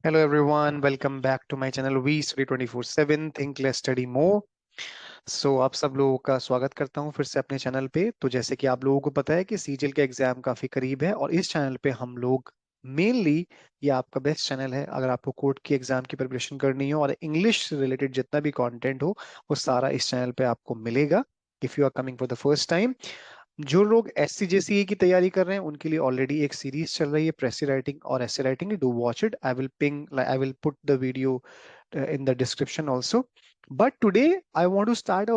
Hello everyone, welcome back to my channel We Study 24/7 Think Less Study More। आप सब लोगों का स्वागत करता हूं फिर से अपने चैनल पे। तो जैसे कि आप लोगों को पता है कि सीजीएल का एग्जाम काफी करीब है और इस चैनल पे हम लोग मेनली, ये आपका बेस्ट चैनल है अगर आपको कोर्ट की एग्जाम की प्रिपरेशन करनी हो और इंग्लिश रिलेटेड जितना भी कंटेंट हो वो सारा इस चैनल पे आपको मिलेगा। If you are coming for the first time, जो लोग एससी जेसीई की तैयारी कर रहे हैं उनके लिए ऑलरेडी एक सीरीज चल रही है प्रेसी राइटिंग और essay writing. Do watch it, I will put the video in the description also. But today I want to start a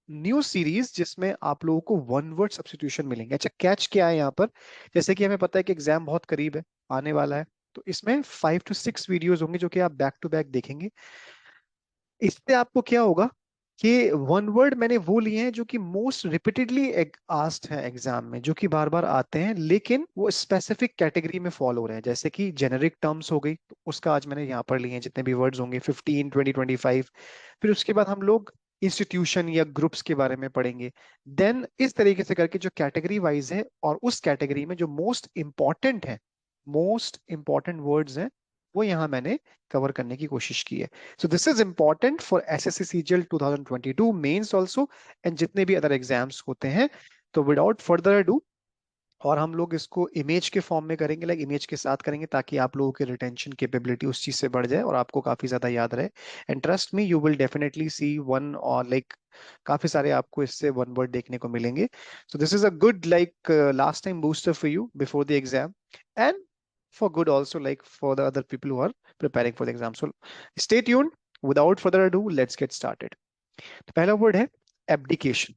new series जिसमें आप लोगों को वन वर्ड सब्स्टिट्यूशन मिलेंगे। अच्छा, कैच क्या है यहाँ पर? जैसे कि हमें पता है कि एग्जाम बहुत करीब है, आने वाला है, तो इसमें 5 to 6 वीडियोज होंगे जो कि आप बैक टू बैक देखेंगे। इससे आपको क्या होगा कि वन वर्ड मैंने वो लिए हैं जो कि मोस्ट रिपीटेडली आस्क्ड है एग्जाम में, जो कि बार बार आते हैं लेकिन वो स्पेसिफिक कैटेगरी में फॉलो हो रहे हैं। जैसे कि जेनेरिक टर्म्स हो गई, तो उसका आज मैंने यहाँ पर लिए हैं जितने भी वर्ड्स होंगे 15, 20, 25। फिर उसके बाद हम लोग इंस्टीट्यूशन या ग्रुप्स के बारे में पढ़ेंगे। देन इस तरीके से करके जो कैटेगरी वाइज है और उस कैटेगरी में जो मोस्ट इंपॉर्टेंट वर्ड्स हैं वो यहाँ मैंने कवर करने की कोशिश की है। So this is important for SSC CGL 2022 mains also and जितने भी अदर एग्जाम्स होते हैं। तो विदाउट फर्दर अडू, और हम लोग इसको इमेज के फॉर्म में करेंगे, लाइक इमेज के साथ करेंगे ताकि आप लोगों की रिटेंशन कैपेबिलिटी उस चीज से बढ़ जाए और आपको काफी ज्यादा याद रहे। And trust me, you will definitely see one और लाइक काफी सारे आपको इससे वन वर्ड देखने को मिलेंगे। So this is a good like last time booster for you before the exam and for good also, like for the other people who are preparing for the exam. So stay tuned. Without further ado, let's get started. तो पहला word है abdication.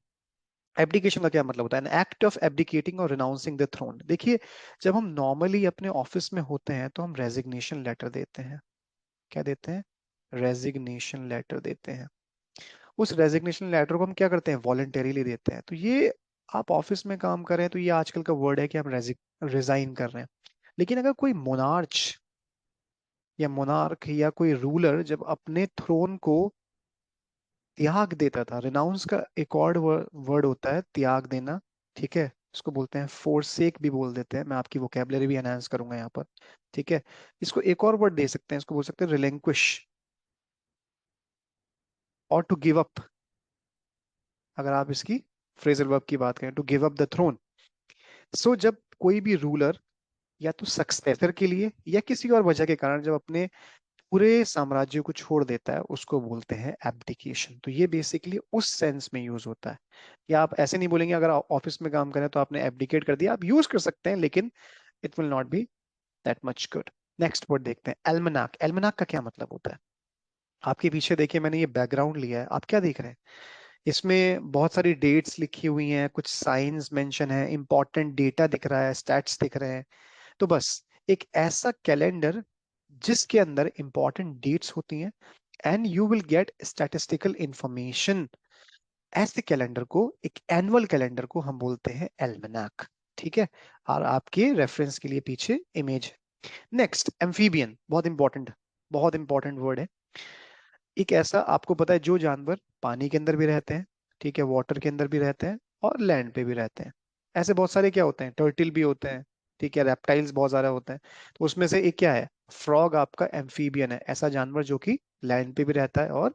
Abdication का क्या मतलब होता है? An act of एब्डिकेटिंग और renouncing the throne. देखिए, जब हम नॉर्मली अपने ऑफिस में होते हैं तो हम रेजिग्नेशन लेटर देते हैं। क्या देते हैं? रेजिग्नेशन लेटर देते हैं। उस रेजिग्नेशन लेटर को हम क्या करते हैं? वॉलंटरीली देते हैं। तो ये, आप ऑफिस में काम कर रहे हैं तो ये आजकल का वर्ड है कि हम रिजाइन कर रहे हैं। लेकिन अगर कोई मोनार्च या मोनार्क या कोई रूलर जब अपने थ्रोन को त्याग देता था, रिनाउंस का एक और वर्ड होता है त्याग देना, ठीक है? इसको बोलते हैं फोरसेक भी बोल देते हैं। मैं आपकी वोकेबलरी भी एनहांस करूंगा यहाँ पर, ठीक है? इसको एक और वर्ड दे सकते हैं, इसको बोल सकते हैं रिलेंक्विश और टू गिव अप। अगर आप इसकी फ्रेजल वर्ब की बात करें, to give up the throne. जब कोई भी रूलर या तो सक्सेसर के लिए या किसी और वजह के कारण जब अपने पूरे साम्राज्य को छोड़ देता है उसको बोलते हैं एब्डिकेशन। तो ये बेसिकली उस सेंस में यूज होता है। या आप ऐसे नहीं बोलेंगे अगर ऑफिस में काम करें तो आपने एब्डिकेट कर दिया, आप यूज कर सकते हैं लेकिन it will not be that much good. Next word देखते हैं, एल्मनाक। एल्मनाक का क्या मतलब होता है? आपके पीछे देखिए, मैंने ये बैकग्राउंड लिया है, आप क्या देख रहे हैं? इसमें बहुत सारी डेट्स लिखी हुई हैं, कुछ साइंस मेंशन है, इंपॉर्टेंट डेटा दिख रहा है, स्टैट्स दिख रहे हैं। तो बस एक ऐसा कैलेंडर जिसके अंदर इंपॉर्टेंट डेट्स होती हैं and you will get statistical information, ऐसे कैलेंडर को, एक एनुअल कैलेंडर को हम बोलते हैं एल्मनाक। ठीक है? और आपके रेफरेंस के लिए पीछे इमेज। Next, amphibian. बहुत इंपॉर्टेंट वर्ड है। एक ऐसा, आपको पता है, जो जानवर पानी के अंदर भी रहते हैं, ठीक है, वाटर के अंदर भी रहते हैं और लैंड पे भी रहते हैं। ऐसे बहुत सारे क्या होते हैं, टर्टल भी होते हैं, ठीक है, रेप्टाइल्स बहुत सारे होते हैं। तो उसमें से एक क्या है? फ्रॉग आपका एम्फीबियन है, ऐसा जानवर जो कि लैंड पे भी रहता है। और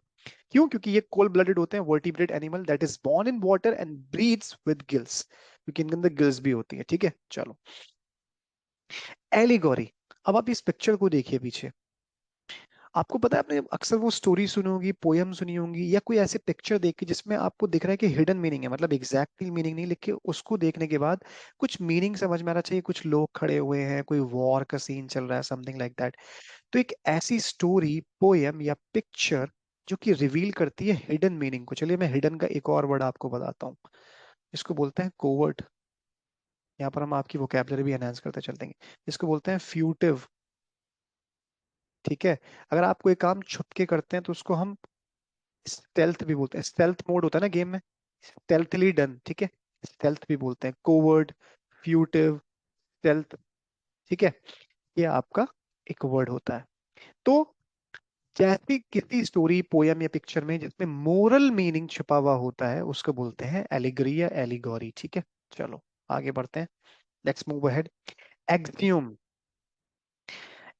क्यों? क्योंकि ये कोल्ड ब्लडेड होते हैं, vertebrate animal that is born in water and breathes with gills, क्योंकि इनके अंदर गिल्स भी होती है। ठीक है, चलो। एलिगोरी। अब आप इस पिक्चर को देखिए पीछे, आपको पता है, आपने अक्सर वो स्टोरी सुनी होगी, पोयम सुनी होंगी, या कोई ऐसे पिक्चर देख के जिसमें आपको दिख रहा है कि हिडन मीनिंग है, मतलब एग्जैक्टली मीनिंग नहीं लिख के उसको देखने के बाद कुछ मीनिंग समझ में आना चाहिए। कुछ लोग खड़े हुए हैं, कोई वॉर का सीन चल रहा है, समथिंग लाइक दैट। तो एक ऐसी स्टोरी, पोयम या पिक्चर जो कि रिवील करती है हिडन मीनिंग को। चलिए मैं हिडन का एक और वर्ड आपको बताता हूँ, इसको बोलते हैं कोवर्ट। यहाँ पर हम आपकी वोकेबलरी भी एनहांस करते चलते हैं। इसको बोलते हैं फ्यूटिव। ठीक है? अगर आप कोई काम छुप के करते हैं तो उसको हम स्टेल्थ भी बोलते हैं। स्टेल्थ मोड होता है ना गेम में, स्टेल्थली डन, ठीक है, स्टेल्थ भी बोलते हैं। कोवर्ड, फ्यूटिव, स्टेल्थ, ठीक है, ये आपका एक वर्ड होता है। तो जैसी किसी स्टोरी, पोयम या पिक्चर में जिसमें मोरल मीनिंग छुपा हुआ होता है उसको बोलते हैं एलिगरी या एलिगोरी। ठीक है, चलो आगे बढ़ते हैं। Let's move ahead. एक्सियोम।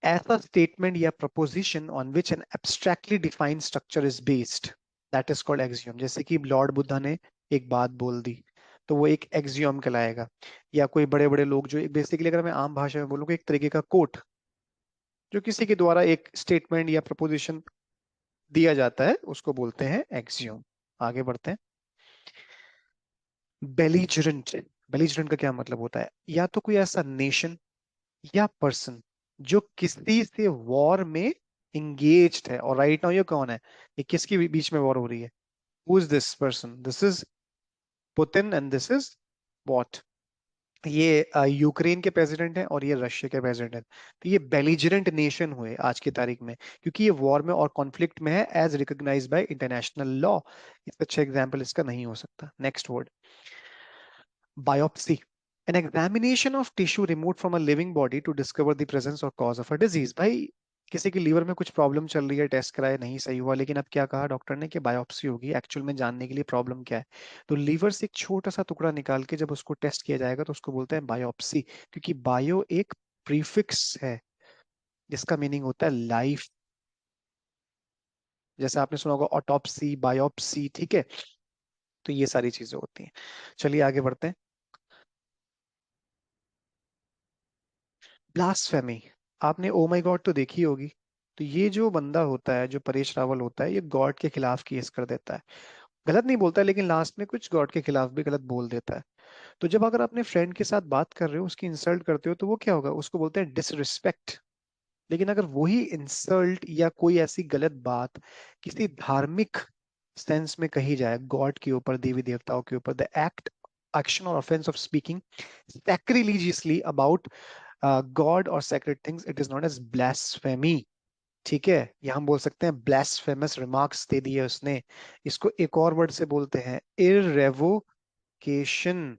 ऐसा स्टेटमेंट या preposition on which N abstractly defined structure is based, that is called axiom. जैसे कि लॉर्ड बुद्धा ने एक बात बोल दी तो वो एक एक्सियोम कहलाएगा। या कोई बड़े बड़े लोग जो बेसिकली, अगर मैं आम भाषा में बोलूँ, एक तरीके का कोट जो किसी के द्वारा एक स्टेटमेंट या प्रपोजिशन दिया जाता है उसको बोलते हैं एक्सियोम। आगे बढ़ते हैं। बेलिजरेंट, बेलिजरेंट का क्या मतलब होता है? या तो कोई ऐसा नेशन या पर्सन जो किसी से वॉर में इंगेज्ड है। और राइट नाउ ये कौन है? ये किसके बीच में वॉर हो रही है? Who is this person? This is Putin and this is what? ये यूक्रेन के प्रेसिडेंट हैं और ये रशिया के प्रेसिडेंट हैं। तो ये बेलिजरेंट नेशन हुए आज की तारीख में, क्योंकि ये वॉर में और कॉन्फ्लिक्ट में है as recognised by international law. इससे अच्छा एग्जांपल इसका नहीं हो सकता। Next word, biopsy, an examination of tissue removed from a living body to discover the presence or cause of a disease। भाई किसी के लीवर में कुछ प्रॉब्लम चल रही है, टेस्ट कराया नहीं सही हुआ, लेकिन अब क्या कहा डॉक्टर ने कि बायोप्सी होगी एक्चुअल में जानने के लिए प्रॉब्लम क्या है। तो लीवर से एक छोटा सा टुकड़ा निकाल के जब उसको टेस्ट किया जाएगा तो उसको बोलते हैं बायोप्सी, क्योंकि बायो एक प्रीफिक्स है जिसका मीनिंग होता है लाइफ। जैसे आपने सुना होगा ऑटोप्सी, बायोप्सी, ठीक है। तो ये सारी चीजें होती हैं। चलिए आगे बढ़ते हैं। ब्लास्फेमी, आपने ओ माई गॉड तो देखी होगी। तो ये जो बंदा होता है, जो परेश रावल होता है, ये गॉड के खिलाफ केस कर देता है। गलत नहीं बोलता है, लेकिन लास्ट में कुछ गॉड के खिलाफ भी गलत बोल देता है। तो जब अगर अपने फ्रेंड के साथ बात कर रहे हो, उसकी इंसल्ट करते हो, तो वो क्या होगा? उसको बोलते हैं डिसरिस्पेक्ट। लेकिन अगर वही इंसल्ट या कोई ऐसी गलत बात किसी धार्मिक सेंस में कही जाए, गॉड के ऊपर, देवी देवताओं के ऊपर, द एक्ट, एक्शन और offence of speaking sacrilegiously about God और sacred things, it is not as blasphemy. ठीक है, या हम बोल सकते हैं ब्लास्फेमस रिमार्क्स दे दिए उसने। इसको एक और वर्ड से बोलते हैं इररेवोकेशन।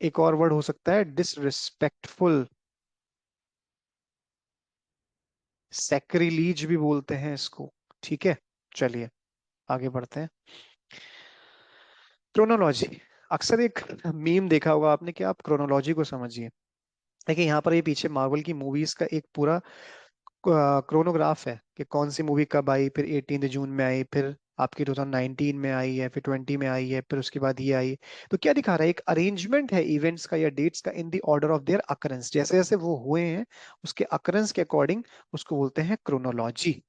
एक और वर्ड हो सकता है डिसरिस्पेक्टफुल, सैक्रिलीज भी बोलते हैं इसको। ठीक है, चलिए आगे बढ़ते हैं। क्रोनोलॉजी, अक्सर एक मीम देखा होगा आपने कि आप क्रोनोलॉजी को समझिए। देखिए यहाँ पर ये पीछे मार्वल की मूवीज का एक पूरा क्रोनोग्राफ है कि कौन सी मूवी कब आई, फिर 18 जून में आई, फिर आपकी 2019 में आई है, फिर 20 में आई है, फिर उसके बाद ये आई है। तो क्या दिखा रहा है? एक अरेंजमेंट है इवेंट्स का या डेट्स का in the order of their occurrence, जैसे जैसे वो हुए हैं उसके अकरेंस के अकॉर्डिंग उसको बोलते हैं क्रोनोलॉजी।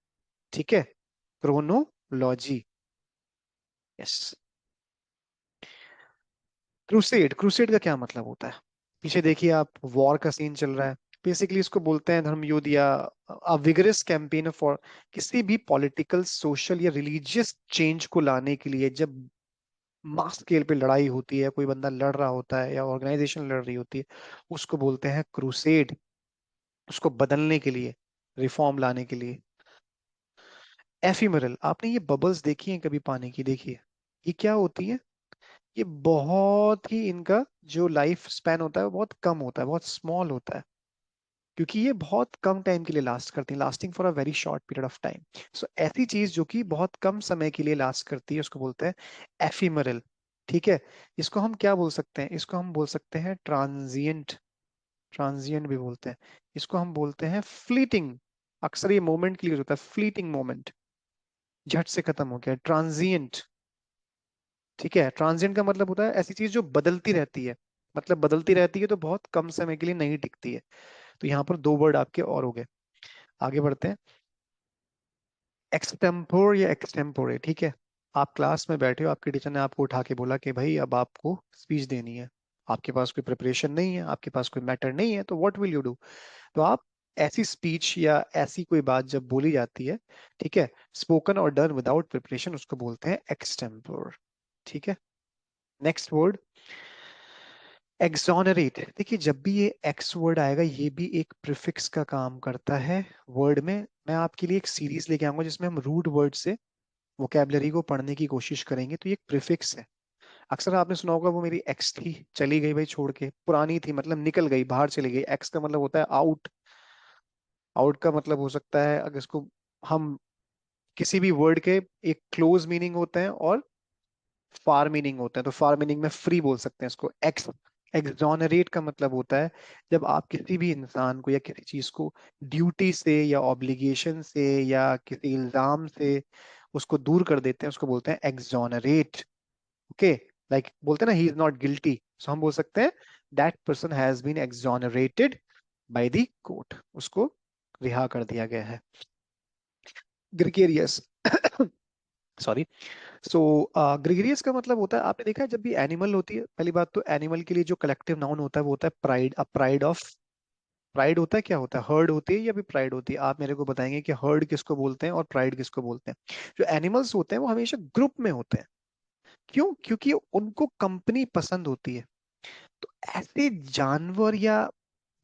ठीक है, क्रोनोलॉजी। यस। क्रूसेड, क्रूसेड का क्या मतलब होता है? पीछे देखिए आप, वॉर का सीन चल रहा है। बेसिकली इसको बोलते हैं धर्म युद्ध या विगरस कैंपेन फॉर, किसी भी पॉलिटिकल, सोशल या रिलीजियस चेंज को लाने के लिए जब मास स्केल पे लड़ाई होती है, कोई बंदा लड़ रहा होता है या ऑर्गेनाइजेशन लड़ रही होती है, उसको बोलते हैं क्रूसेड। उसको बदलने के लिए, रिफॉर्म लाने के लिए। एफिमरल, आपने ये बबल्स देखी हैं कभी पानी की? देखिए ये क्या होती है? ये बहुत ही, इनका जो लाइफ स्पैन होता है वो बहुत कम होता है, बहुत स्मॉल होता है, क्योंकि ये बहुत कम टाइम के लिए लास्ट करती है, lasting for a very short period of time. So ऐसी चीज जो कि बहुत कम समय के लिए लास्ट करती है उसको बोलते हैं एफिमरल। ठीक है, इसको हम क्या बोल सकते हैं? इसको हम बोल सकते हैं ट्रांजिएंट, ट्रांजिएंट भी बोलते हैं। इसको हम बोलते हैं फ्लीटिंग। अक्सर ये मोमेंट के लिए होता है, फ्लीटिंग मोमेंट, झट से खत्म हो गया, ट्रांजिएंट। ठीक है, ट्रांजिएंट का मतलब होता है ऐसी चीज जो बदलती रहती है, मतलब बदलती रहती है तो बहुत कम समय के लिए नहीं टिकती है। तो यहाँ पर दो वर्ड आपके और हो गए। आगे बढ़ते हैं। एक्सटेम्पोर या एक्सटेम्पोरे, ठीक है। आप क्लास में बैठे हो, आपके टीचर ने आपको उठा के बोला कि भाई अब आपको स्पीच देनी है, आपके पास कोई प्रिपरेशन नहीं है, आपके पास कोई मैटर नहीं है, तो व्हाट विल यू डू? तो आप ऐसी स्पीच या ऐसी कोई बात जब बोली जाती है, ठीक है, स्पोकन और डन विदाउट प्रिपरेशन, उसको बोलते हैं एक्सटेम्पोर। ठीक है, नेक्स्ट वर्ड, एक्सोनरेट। देखिए जब भी ये एक्स वर्ड आएगा ये भी एक प्रिफिक्स का काम करता है वर्ड में। मैं आपके लिए एक सीरीज लेके आऊंगा जिसमें हम रूट वर्ड से वोकेबलरी को पढ़ने की कोशिश करेंगे। तो ये एक प्रिफिक्स है। अक्सर आपने सुना होगा वो मेरी एक्स थी, चली गई भाई छोड़ के, पुरानी थी मतलब निकल गई, बाहर चली गई। एक्स का मतलब होता है आउट। आउट का मतलब हो सकता है, अगर इसको हम किसी भी वर्ड के एक क्लोज मीनिंग होते हैं और फार मीनिंग होते हैं, तो फार मीनिंग में फ्री बोल सकते हैं इसको, एक्स एग्जोनरेट का मतलब होता है जब आप किसी भी इंसान को या किसी चीज को ड्यूटी से या ऑब्लिगेशन से या किसी इल्जाम से उसको दूर कर देते हैं, उसको बोलते हैं एग्जोनरेट। ओके, लाइक बोलते हैं ना, he is not guilty, so हम बोल सकते हैं that person has been exonerated by the court, उसको रिहा कर दिया गया है। Gregarious sorry. सो ग्रिगेरियस का मतलब होता है, आपने देखा है जब भी एनिमल होती है, पहली बात तो एनिमल के लिए जो कलेक्टिव नाउन होता है वो होता है pride. A pride of, pride होता है, क्या होता है, हर्ड होती है या भी प्राइड होती है? आप मेरे को बताएंगे कि हर्ड किसको बोलते हैं और प्राइड किसको बोलते हैं। जो एनिमल्स होते हैं वो हमेशा ग्रुप में होते हैं। क्यों? क्योंकि उनको कंपनी पसंद होती है। तो ऐसे जानवर या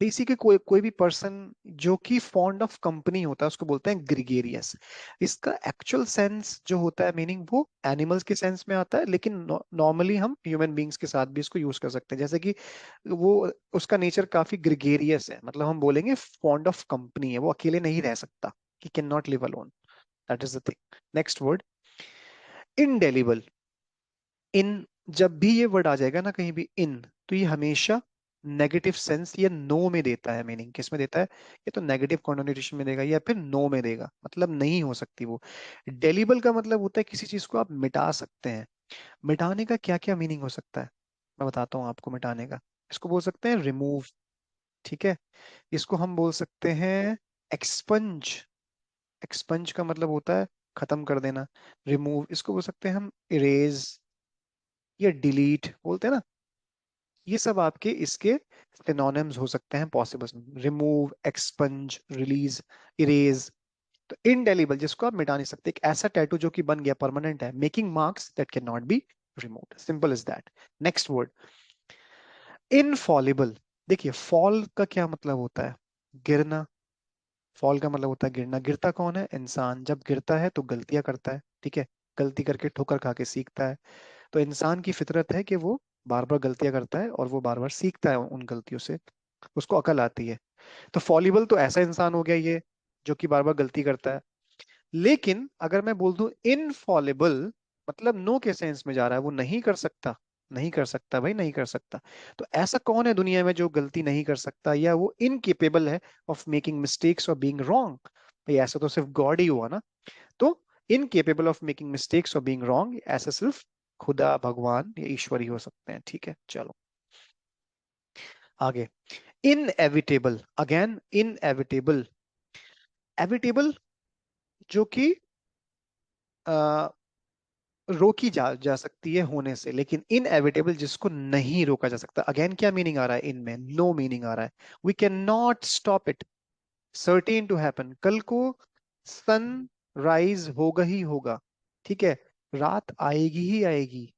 बेसिकली कोई कोई भी पर्सन जो कि फॉन्ड ऑफ कंपनी होता है उसको बोलते हैं ग्रिगेरियस। इसका एक्चुअल सेंस जो होता है, मीनिंग, वो एनिमल्स के सेंस में आता है, लेकिन नॉर्मली हम ह्यूमन बींग्स के साथ भी इसको यूज कर सकते हैं। जैसे कि वो, उसका नेचर काफी ग्रिगेरियस है, मतलब हम बोलेंगे फॉन्ड ऑफ कंपनी है, वो अकेले नहीं रह सकता, he can not live alone. That is the thing. Next word, indelible. In, जब भी ये वर्ड आ जाएगा ना कहीं भी इन, तो ये हमेशा नेगेटिव सेंस या नो में देता है। मीनिंग किस में देता है? ये तो नेगेटिव कॉन्नोटेशन में देगा या फिर नो में देगा, मतलब नहीं हो सकती वो। डेलिबल का मतलब होता है किसी चीज को आप मिटा सकते हैं। मिटाने का क्या क्या मीनिंग हो सकता है, मैं बताता हूँ आपको। मिटाने का, इसको बोल सकते हैं रिमूव, ठीक है। इसको हम बोल सकते हैं एक्सपंज। एक्सपंज का मतलब होता है खत्म कर देना। रिमूव, इसको बोल सकते हैं हम इरेज या डिलीट, बोलते हैं ना। ये सब आपके इसके सिनोनिम्स हो सकते हैं possible. Remove, expunge, release, erase. तो इनडेलिबल, जिसको आप मिटा नहीं सकते, एक ऐसा टैटू जो कि बन गया, परमानेंट है, making marks that can not be removed, simple is that. Next word, Infallible. देखिए फॉल का क्या मतलब होता है? गिरना। फॉल का मतलब होता है गिरना। गिरता कौन है? इंसान। जब गिरता है तो गलतियां करता है, ठीक है, गलती करके ठोकर खा के सीखता है। तो इंसान की फितरत है कि वो बार बार गलतियां करता है और वो बार बार सीखता है उन गलतियों से, उसको अकल आती है। तो फॉलिबल तो ऐसा इंसान हो गया ये, जो कि बार बार गलती करता है। लेकिन अगर मैं बोल दूं इनफॉलिबल, मतलब नो के सेंस में जा रहा है, वो नहीं कर सकता। नहीं कर सकता भाई, नहीं कर सकता। तो ऐसा कौन है दुनिया में जो गलती नहीं कर सकता, या वो इनकेपेबल है ऑफ मेकिंग मिस्टेक्स और बीइंग रॉन्ग? भाई ऐसा तो सिर्फ गॉड ही हुआ ना। तो इनकेपेबल ऑफ मेकिंग मिस्टेक्स और बीइंग रॉन्ग, ऐसा सिर्फ खुदा, भगवान या ईश्वर ही हो सकते हैं, ठीक है। चलो आगे। Inevitable, again inevitable. एविटेबल जो कि रोकी जा सकती है होने से, लेकिन इनएविटेबल जिसको नहीं रोका जा सकता। अगेन क्या मीनिंग आ रहा है इनमें? नो मीनिंग आ रहा है। We can not stop it, certain to happen. कल को सन राइज होगा ही होगा, ठीक है, रात आएगी ही आएगी।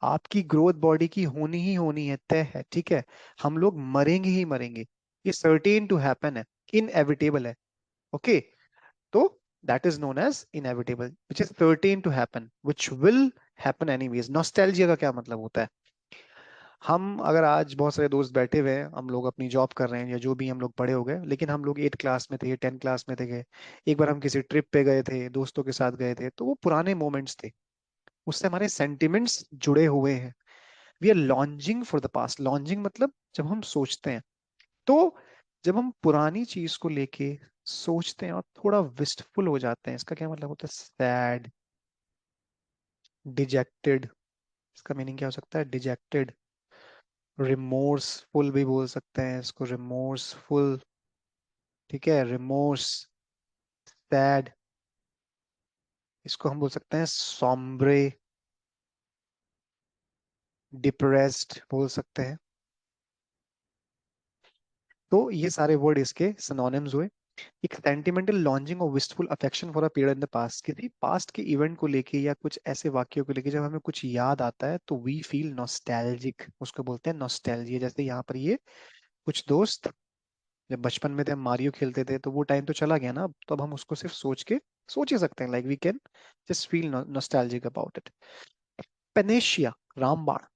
आपकी ग्रोथ बॉडी की होनी ही होनी है, तय है, ठीक है। हम लोग मरेंगे ही मरेंगे, ये सर्टेन टू हैपन है, इनएविटेबल है। ओके, तो that is known as inevitable, which is certain to happen, which will happen anyways। Nostalgia का क्या मतलब होता है? हम अगर आज बहुत सारे दोस्त बैठे हुए हैं, हम लोग अपनी जॉब कर रहे हैं या जो भी, हम लोग बड़े हो गए, लेकिन हम लोग 8 क्लास में थे, 10 क्लास में थे गए, एक बार हम किसी ट्रिप पे गए थे, दोस्तों के साथ गए थे, तो वो पुराने मोमेंट्स थे, उससे हमारे सेंटिमेंट्स जुड़े हुए हैं। We are longing for the past. Longing मतलब जब हम सोचते हैं, तो जब हम पुरानी चीज को लेके सोचते हैं और थोड़ा विस्टफुल हो जाते हैं, इसका क्या मतलब होता है? Sad, dejected. इसका मीनिंग क्या हो सकता है? डिजेक्टेड। रिमोर्सफुल भी बोल सकते हैं इसको, रिमोर्सफुल, ठीक है, रिमोर्स, सैड। इसको हम बोल सकते हैं सॉम्ब्रे, डिप्रेस्ड बोल सकते हैं। तो ये सारे वर्ड इसके सिनोनिम्स हुए। एक सेंटिमेंटल लॉन्जिंग और wistful affection for a period in the past, किसी पास्ट के इवेंट को लेके या कुछ ऐसे वाक्यों को लेके जब हमें कुछ याद आता है तो वी फील नॉस्टैल्जिक, उसको बोलते हैं नॉस्टैल्जिया। जैसे यहाँ पर ये कुछ दोस्त, जब बचपन में थे हम मारियो खेलते थे, तो वो टाइम तो चला गया ना, अब तो अब हम उसको सिर्फ सोच ही सकते हैं, like we can just feel nostalgic about it. Panacea, रामबाण।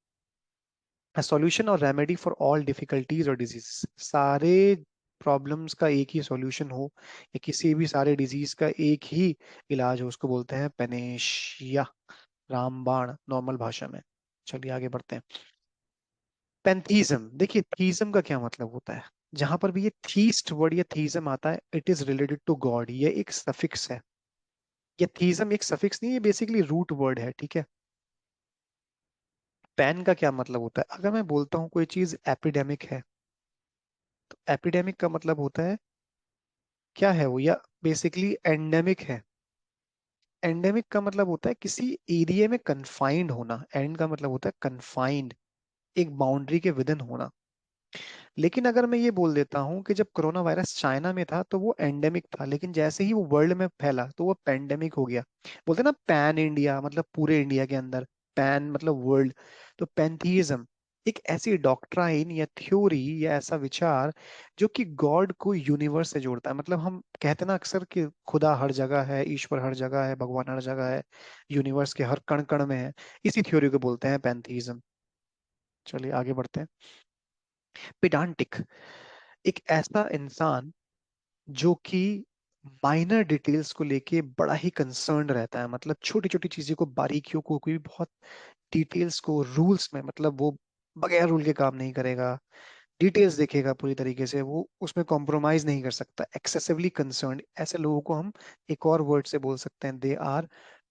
a solution और रेमेडी फॉर ऑल डिफिकल्टीज और डिजीज। सारे प्रॉब्लम्स का एक ही सॉल्यूशन हो, या किसी भी सारे डिजीज का एक ही इलाज हो, उसको बोलते हैं पेनेशिया, रामबाण नॉर्मल भाषा में। चलिए आगे बढ़ते हैं। पैंथीज्म, देखिए थीज्म का क्या मतलब होता है। जहां पर भी ये थीस्ट वर्ड या थीज्म आता है, it is related to God, ये एक सफिक्स है। ये थीज्म एक सफिक्स नहीं, ये बेसिकली रूट वर्ड है, ठीक है। पैन का क्या मतलब होता है, अगर मैं बोलता हूँ कोई चीज एपिडेमिक है, तो एपिडेमिक का मतलब होता है क्या है वो, या बेसिकली एंडेमिक है। एंडेमिक का मतलब होता है किसी एरिया में कन्फाइंड होना, एंड का मतलब होता है कन्फाइंड, एक बाउंड्री के विदिन होना। लेकिन अगर मैं ये बोल देता हूँ कि जब कोरोना वायरस चाइना में था तो वो एंडेमिक था, लेकिन जैसे ही वो वर्ल्ड में फैला तो वो पेंडेमिक हो गया। बोलते हैं ना पैन इंडिया, मतलब पूरे इंडिया के अंदर, पैन मतलब वर्ल्ड। तो पैंथीइज्म एक ऐसी डॉक्ट्राइन या थ्योरी या ऐसा विचार जो कि गॉड को यूनिवर्स से जोड़ता है। मतलब हम कहते हैं ना अक्सर कि खुदा हर जगह है, ईश्वर हर जगह है, भगवान हर जगह है, यूनिवर्स के हर कण कण में है। इसी थ्योरी को बोलते हैं पैंथीइज्म। चलिए आगे बढ़ते हैं। पिडांटिक, एक ऐसा इंसान जो कि माइनर डिटेल्स को लेके बड़ा ही कंसर्न रहता है। मतलब छोटी छोटी चीजों को, बारीकियों को, कोई बहुत डिटेल्स को, रूल्स में, मतलब वो बगैर रूल के काम नहीं करेगा, डिटेल्स देखेगा पूरी तरीके से, वो उसमें कॉम्प्रोमाइज नहीं कर सकता, एक्सेसिवली कंसर्न। ऐसे लोगों को हम एक और वर्ड से बोल सकते हैं, दे आर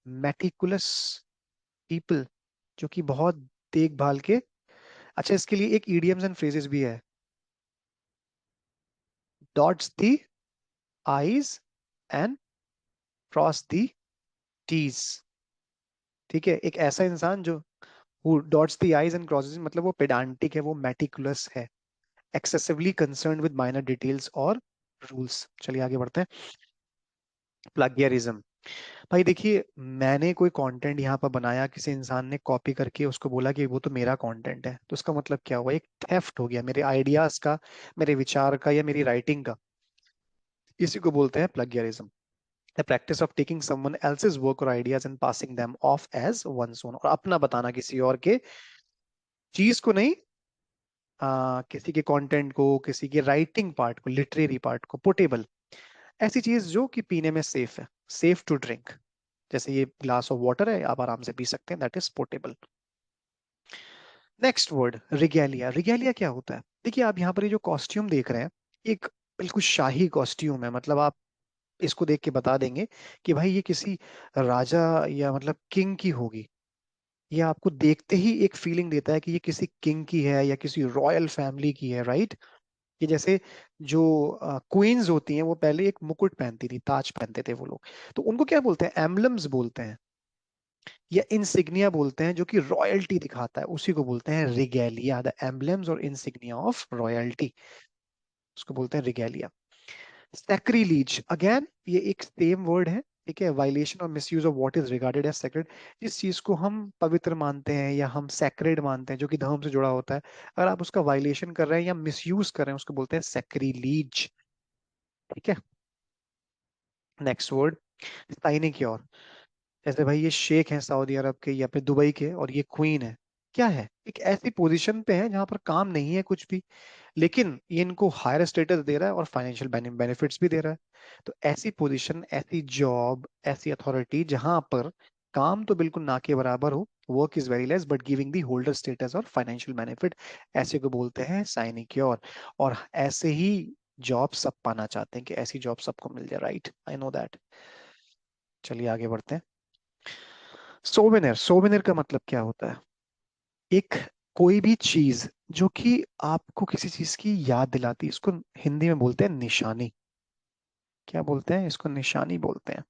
मेटिकुलस पीपल, जो कि बहुत देखभाल के। अच्छा, इसके लिए एक ईडियम्स एंड फ्रेजेस भी है, dots the i's and cross the t's. ठीक है, एक ऐसा इंसान जो who dots the i's and crosses, मतलब वो पेडांटिक है, वो मेटिकुलस है, excessively concern with minor details और रूल्स। चलिए आगे बढ़ते हैं। प्लागियरिज्म, भाई देखिए, मैंने कोई कंटेंट यहाँ पर बनाया, किसी इंसान ने कॉपी करके उसको बोला कि वो तो मेरा कंटेंट है, तो उसका मतलब क्या हुआ, एक थेफ्ट हो गया मेरे आइडियाज का, मेरे विचार का, या मेरी राइटिंग का। इसी को बोलते हैं plagiarism, the practice of taking someone else's work और ideas and passing them off as one's own, और अपना बताना किसी और के चीज को नहीं, किसी के कंटेंट को, किसी के राइटिंग पार्ट को, लिटरेरी पार्ट को। पोर्टेबल, ऐसी चीज जो कि पीने में सेफ है, सेफ टू ड्रिंक, जैसे ये ग्लास ऑफ वाटर है, आप आराम से पी सकते हैं, that is portable. Next word, रिगेलिया। रिगेलिया क्या होता है, देखिए आप यहाँ पर ये जो कॉस्ट्यूम देख रहे हैं, एक बिल्कुल शाही कॉस्ट्यूम है। मतलब आप इसको देख के बता देंगे कि भाई ये किसी राजा या मतलब किंग की होगी। ये आपको देखते ही एक फीलिंग देता है कि ये किसी किंग की है या किसी रॉयल फैमिली की है, राइट। कि जैसे जो क्वींस होती हैं, वो पहले एक मुकुट पहनती थी, ताज पहनते थे वो लोग, तो उनको क्या बोलते हैं, एम्बलम्स बोलते हैं, या इंसिग्निया बोलते हैं, जो कि रॉयल्टी दिखाता है, उसी को बोलते हैं रिगेलिया, द एम्बलम्स और इंसिग्निया ऑफ रॉयल्टी, उसको बोलते हैं रिगेलिया। सैक्रिलीज, अगेन ये एक सेम वर्ड है, ठीक है, वायलेशन और misuse of what is regarded as sacred, जिस चीज को हम पवित्र मानते हैं या हम सैक्रेड मानते हैं, जो कि धर्म से जुड़ा होता है, अगर आप उसका वायलेशन कर रहे हैं या मिसयूज कर रहे हैं, उसको बोलते हैं सैक्रिलीज, ठीक है। नेक्स्ट वर्ड, साइनिक्योर, जैसे भाई ये शेख हैं सऊदी अरब के या फिर दुबई के, और ये क्वीन है, क्या है, एक ऐसी पोजीशन पे है जहां पर काम नहीं है कुछ भी, लेकिन ये इनको हायर स्टेटस दे रहा है और फाइनेंशियल बेनिफिट्स भी दे रहा है। तो ऐसी पोजीशन, ऐसी जॉब, ऐसी अथॉरिटी जहां पर काम तो बिल्कुल ना के बराबर हो, work is very less but giving the holder status और फाइनेंशियल बेनिफिट, ऐसे को बोलते हैं साइनिक्योर। और ऐसे ही जॉब सब पाना चाहते हैं कि ऐसी जॉब सबको मिल जाए, राइट, आई नो दैट। चलिए आगे बढ़ते हैं। सोवेनिर, सोवेनिर का मतलब क्या होता है, एक कोई भी चीज जो कि आपको किसी चीज की याद दिलाती है, इसको हिंदी में बोलते हैं निशानी। क्या बोलते हैं इसको, निशानी बोलते हैं।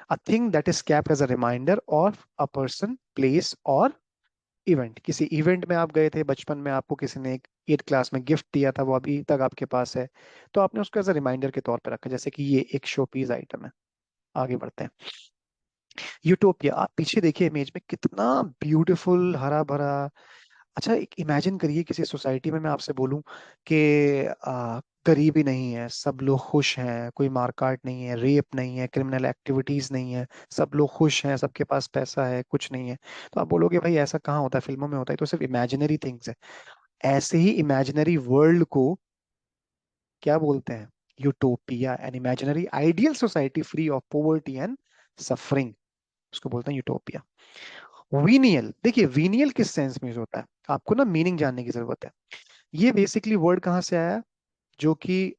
A thing that is kept as a reminder of a person, place और इवेंट। किसी इवेंट में आप गए थे बचपन में, आपको किसी ने एक 8 क्लास में गिफ्ट दिया था, वो अभी तक आपके पास है, तो आपने उसको एज अ रिमाइंडर के तौर पर रखा, जैसे कि ये एक शो पीस आइटम है। आगे बढ़ते हैं। यूटोपिया, आप पीछे देखिए इमेज में, कितना ब्यूटीफुल, हरा भरा। अच्छा, एक इमेजिन करिए किसी सोसाइटी में मैं आपसे बोलूं कि गरीबी नहीं है, सब लोग खुश हैं, कोई मारकाट नहीं है, रेप नहीं है, क्रिमिनल एक्टिविटीज नहीं है, सब लोग खुश हैं, सबके पास पैसा है, कुछ नहीं है। तो आप बोलोगे भाई ऐसा कहाँ होता है, फिल्मों में होता है, तो सिर्फ इमेजिनरी थिंग्स है। ऐसे ही इमेजिनरी वर्ल्ड को क्या बोलते हैं, utopia, an imaginary ideal society free of poverty and suffering, उसको बोलते हैं यूटोपिया। वीनियल, देखिए वीनियल किस सेंस में यूज होता है, आपको ना मीनिंग जानने की जरूरत है। ये बेसिकली वर्ड कहाँ से आया, जो कि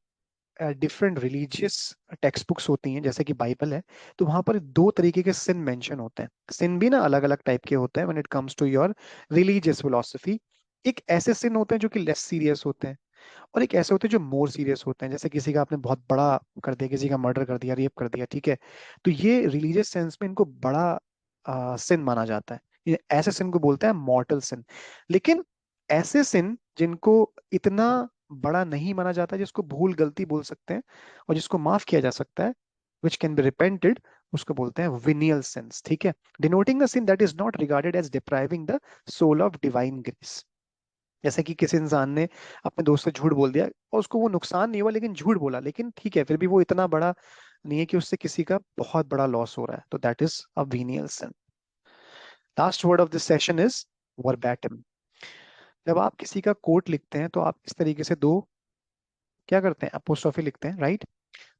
डिफरेंट रिलीजियस टेक्स्ट बुक्स होती हैं जैसे कि बाइबल है, तो वहां पर दो तरीके के सिन मेंशन होते हैं। सिन भी ना अलग अलग टाइप के होते हैं when it comes to your religious philosophy. एक ऐसे सिन होते हैं जो कि लेस सीरियस होते हैं, और एक ऐसे होते हैं जो मोर सीरियस होते हैं। जैसे किसी का आपने बहुत बड़ा कर दिया, किसी का मर्डर कर दिया, रेप कर दिया, ठीक है, तो ये रिलीजियस सेंस में इनको बड़ा सिन माना जाता है। ये ऐसे सिन को बोलते हैं मॉर्टल सिन। लेकिन ऐसे सिन जिनको इतना बड़ा नहीं माना जाता, जिसको भूल गलती बोल सकते हैं और जिसको माफ किया जा सकता है, विच कैन बी रिपेंटेड, उसको बोलते हैं विनियल सिंस, ठीक है, denoting the sin that is not regarded as depriving the soul of divine grace. जैसे कि किसी इंसान ने अपने दोस्त से झूठ बोल दिया और उसको वो नुकसान नहीं हुआ, लेकिन झूठ बोला, लेकिन ठीक है, फिर भी वो इतना बड़ा नहीं है कि उससे किसी का बहुत बड़ा लॉस हो रहा है, तो that is a venial sin. Last word of this session is verbatim. जब आप किसी का कोट लिखते हैं तो आप इस तरीके से दो क्या करते हैं, अपोस्ट्रोफी लिखते हैं, राइट।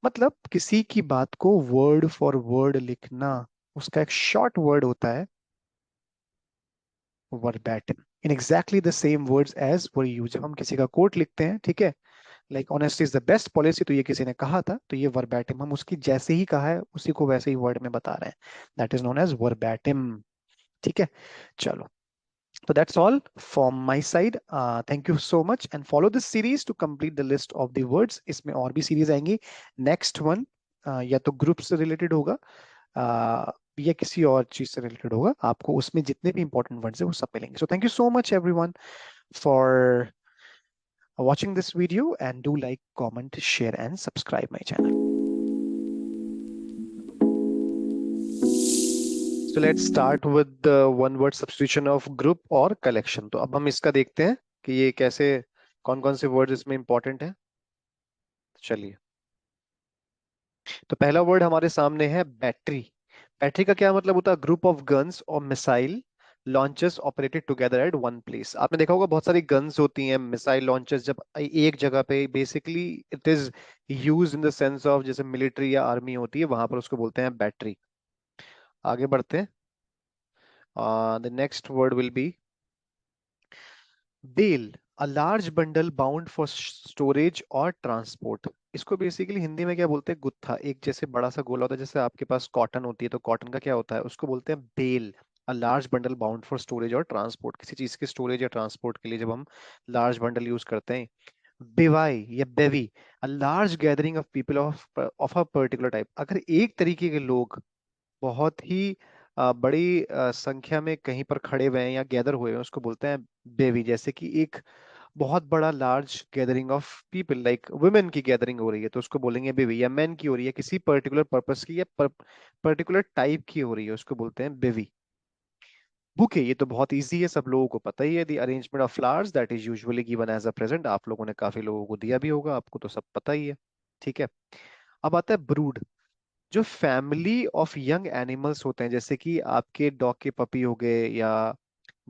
मतलब किसी की बात को वर्ड फॉर वर्ड लिखना, उसका एक शॉर्ट वर्ड होता है verbatim, in exactly the same words as were use. जब हम किसी का कोट लिखते हैं, ठीक है, like honesty is the best policy, तो ये किसी ने कहा था, तो ये वर्बैटिम हम उसकी जैसे ही कहा है उसी को वैसे ही वर्ड में बता रहे हैं, that is known as verbatim. ठीक है, चलो, so that's all from my side. Thank you so much and follow this series to complete the list of the words. इसमें और भी सीरीज आएंगी। नेक्स्ट वन या तो ग्रुप से रिलेटेड होगा, या किसी और चीज से रिलेटेड होगा, आपको उसमें जितने भी इंपॉर्टेंट वर्ड्स है वो सब मिलेंगे। So thank you so much everyone for watching this video, and do like, comment, share and subscribe my channel. So let's start with the one word substitution of group और collection। तो अब हम इसका देखते हैं कि ये कैसे, कौन कौन से वर्ड्स इसमें इंपॉर्टेंट है। चलिए, तो पहला वर्ड हमारे सामने है बैटरी। बैटरी का क्या मतलब होता है, ग्रुप ऑफ गन्स और missile launchers operated together at one place. आपने देखा होगा बहुत सारी गन्स होती हैं, मिसाइल लॉन्चर्स, जब एक जगह पे, basically it is use in the sense of जैसे मिलिट्री या आर्मी होती है, वहां पर उसको बोलते हैं बैटरी। आगे बढ़ते हैं। The next word will be bale, a large bundle bound for storage और ट्रांसपोर्ट। इसको बेसिकली हिंदी में क्या बोलते हैं, गुत्था। एक जैसे बड़ा सा गोला होता है, जैसे आपके पास कॉटन होती है, तो कॉटन का क्या होता है, उसको बोलते हैं bale. A large bundle bound for storage और ट्रांसपोर्ट, किसी चीज के स्टोरेज या ट्रांसपोर्ट के लिए जब हम लार्ज बंडल यूज करते हैं। बेवाई या bevy, a large gathering of people of a particular type. अगर एक तरीके के लोग बहुत ही बड़ी संख्या में कहीं पर खड़े हुए हैं या गैदर हुए हैं, उसको बोलते हैं बेवी। जैसे कि एक बहुत बड़ा large gathering of people, like women की गैदरिंग हो रही है, तो उसको बोलेंगे बेवी। या मैन की हो रही है, किसी पर्टिकुलर पर्पस की या पर्टिकुलर टाइप की हो रही है, उसको बोलते हैं बेवी। बुके, ये तो बहुत इजी है, सब लोगों को पता ही है, the arrangement of flowers that is usually given as a present. आप लोगों ने काफी लोगों को दिया भी होगा, आपको तो सब पता ही है। ठीक है, अब आता है ब्रूड। जो फैमिली ऑफ यंग एनिमल्स होते हैं, जैसे कि आपके डॉग के पपी हो गए, या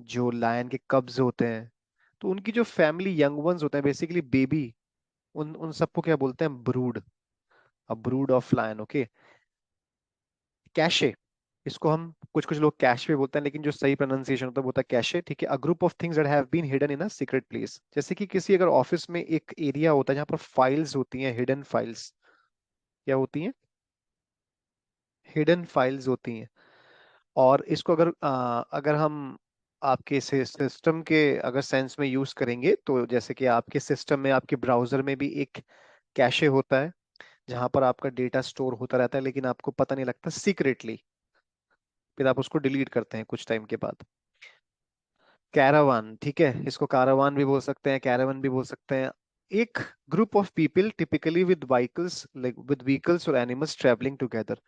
जो लायन के कब्ज होते हैं, तो उनकी जो फैमिली यंग वंस होते हैं, बेसिकली बेबी, उन उन सबको क्या बोलते हैं, brood. A brood of lion, okay. Cache, इसको हम कुछ कुछ लोग कैश भी बोलते हैं, लेकिन जो सही प्रोनाउंसिएशन होता है वो होता है कैशे। ठीक है, a group of things that have been hidden in a secret place. जैसे कि किसी अगर ऑफिस में एक एरिया होता है जहाँ पर फाइल्स होती हैं, हिडन फाइल्स, क्या होती हैं, हिडन फाइल्स होती हैं। और इसको अगर हम आपके सिस्टम के अगर सेंस में यूज करेंगे, तो जैसे कि आपके सिस्टम में, आपके ब्राउजर में भी एक कैशे होता है, जहां पर आपका डेटा स्टोर होता रहता है, लेकिन आपको पता नहीं लगता सीक्रेटली, फिर आप उसको डिलीट करते हैं कुछ टाइम के बाद। कैरावान, ठीक है, इसको कारावान भी बोल सकते हैं, कैरावन भी बोल सकते हैं। एक group of people typically with vehicles, like with vehicles और एनिमल्स ट्रेवलिंग टुगेदर।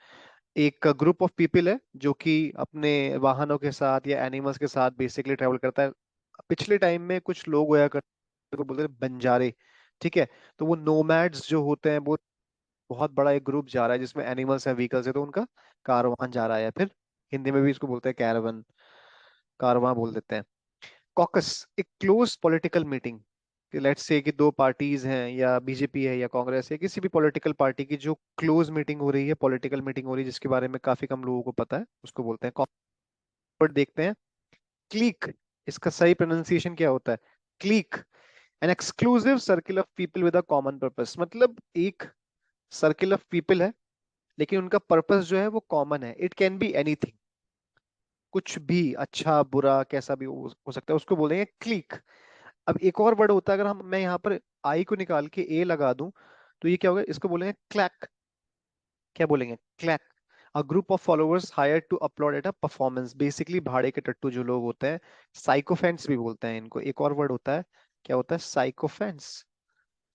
एक ग्रुप ऑफ पीपल है जो कि अपने वाहनों के साथ या एनिमल्स के साथ बेसिकली ट्रेवल करता है। पिछले टाइम में कुछ लोग होया करते को बोलते हैं बंजारे। ठीक है, तो वो नोमैड्स जो होते हैं, वो बहुत बड़ा एक ग्रुप जा रहा है जिसमें एनिमल्स है, व्हीकल्स है, तो उनका कारवान जा रहा है। फिर हिंदी में भी इसको बोलते हैं कैरावन, कारवां बोल देते हैं। कॉकस, एक close political meeting, let's say कि दो पार्टीज हैं, या बीजेपी है या कांग्रेस है, किसी भी पॉलिटिकल पार्टी की जो क्लोज मीटिंग हो रही है, पॉलिटिकल मीटिंग हो रही है, जिसके बारे में काफी कम लोगों को पता है, उसको बोलते हैं कॉकस। देखते हैं क्लिक, इसका सही प्रोनाउंसिएशन क्या होता है? Click. An exclusive circle of people with a common purpose, मतलब एक सर्किल ऑफ पीपल है लेकिन उनका पर्पस जो है वो कॉमन है। इट कैन बी एनीथिंग, कुछ भी, अच्छा बुरा कैसा भी हो सकता है, उसको बोलेंगे क्लीक। अब एक और वर्ड होता है, अगर हम मैं यहाँ पर आई को निकाल के ए लगा दूं तो ये क्या होगा, इसको बोलेंगे क्लैक। क्या बोलेंगे? Claque. A group of followers hired to applaud at a performance, basically भाड़े के टट्टू जो लोग होते हैं। साइकोफेंट्स भी बोलते हैं इनको। एक और वर्ड होता है, क्या होता है? साइकोफेंट्स।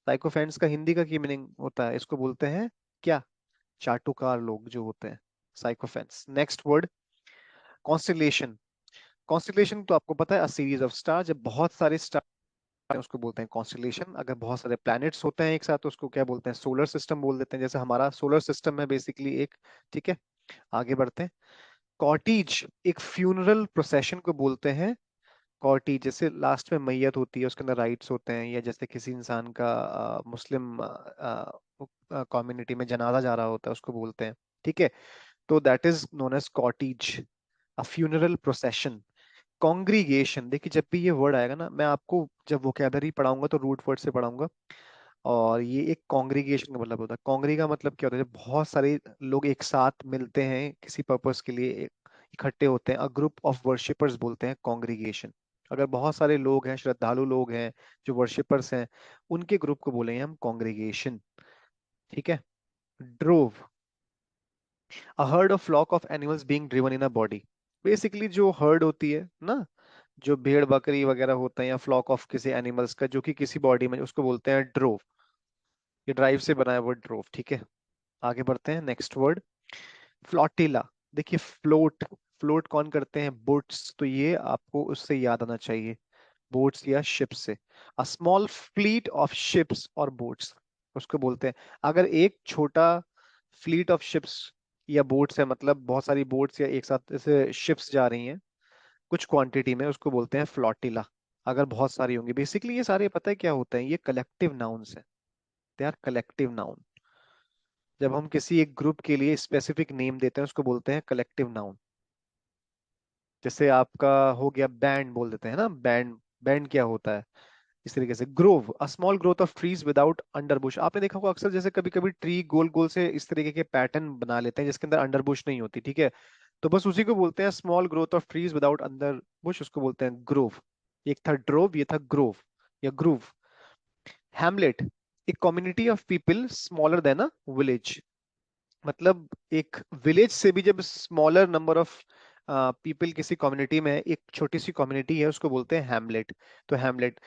साइकोफेंट्स का हिंदी का की मीनिंग होता है, इसको बोलते हैं क्या? चाटुकार लोग जो होते हैं, sycophants. Next word, constellation. Constellation तो आपको पता है, अ सीरीज ऑफ स्टार, जब बहुत सारे स्टार हैं उसको बोलते हैं कॉन्स्टिलेशन। अगर बहुत सारे प्लैनेट्स होते हैं एक साथ तो उसको क्या बोलते हैं? सोलर सिस्टम बोल देते हैं, जैसे हमारा सोलर सिस्टम है बेसिकली एक। ठीक है, आगे बढ़ते हैं। कॉर्टीज, एक फ्यूनरल प्रोसेशन को बोलते हैं कॉर्टीज। जैसे लास्ट में मैयत होती है, उसके अंदर राइट्स होते हैं, या जैसे किसी इंसान का मुस्लिम कम्युनिटी में जनाजा जा रहा होता है, उसको बोलते हैं। ठीक है, तो that is known as cortege, a funeral procession. Congregation, देखिए जब भी ये वर्ड आएगा ना, मैं आपको जब वोकेबलरी पढ़ाऊंगा तो रूट वर्ड से पढ़ाऊंगा। और ये एक कॉन्ग्रीगेशन का मतलब होता है। कॉन्ग्री का मतलब क्या होता है? जब बहुत सारे लोग एक साथ मिलते हैं किसी पर्पस के लिए, इकट्ठे होते हैं, अ ग्रुप ऑफ वर्शिपर्स बोलते हैं कॉन्ग्रीगेशन। अगर बहुत सारे लोग हैं, श्रद्धालु लोग हैं, जो वर्शिपर्स हैं, उनके ग्रुप को बोलेंगे हम कॉन्ग्रीगेशन। ठीक है। Drove, a herd of flock of animals being driven in a body. Basically जो हर्ड होती है ना, जो भेड़ बकरी वगैरह होते हैं, या फ्लॉक ऑफ किसी एनिमल्स का जो कि किसी बॉडी में, उसको बोलते हैं ड्रोव। ये ड्राइव से बना है वर्ड ड्रोव। ठीक है, आगे बढ़ते हैं। Next word, flotilla. देखिए फ्लोट, फ्लोट कौन करते हैं? बोट्स। तो ये आपको उससे याद आना चाहिए, बोट्स या शिप्स से। A small fleet of ships और बोट्स, उसको बोलते हैं। अगर एक छोटा फ्लीट ऑफ शिप्स या बोट्स है, मतलब बहुत सारी बोट्स या एक साथ जैसे शिप्स जा रही हैं कुछ क्वांटिटी में, उसको बोलते हैं फ्लोटिला। अगर बहुत सारी होंगी, बेसिकली ये सारे पता है क्या होते हैं? ये कलेक्टिव नाउन्स हैं। They are collective noun. जब हम किसी एक ग्रुप के लिए स्पेसिफिक नेम देते हैं उसको बोलते हैं कलेक्टिव नाउन। जैसे आपका हो गया बैंड, बोल देते हैं ना बैंड। बैंड क्या होता है? इस तरीके से grove, a small growth of trees without underbush. आपने देखा होगा अक्सर, जैसे कभी कभी ट्री गोल गोल से इस तरीके के पैटर्न बना लेते हैं जिसके अंदर अंडरबुश नहीं होती। ठीक है, तो बस उसी को बोलते हैं small growth of trees without underbush, उसको बोलते हैं ग्रोव। एक था ड्रोव, ये था ग्रोव या ग्रूव। हैमलेट, एक community of people smaller than a village. मतलब एक विलेज से भी जब स्मॉलर नंबर ऑफ पीपल किसी कम्युनिटी में है, एक छोटी सी कम्युनिटी है, उसको बोलते हैं हैमलेट। तो हैमलेट,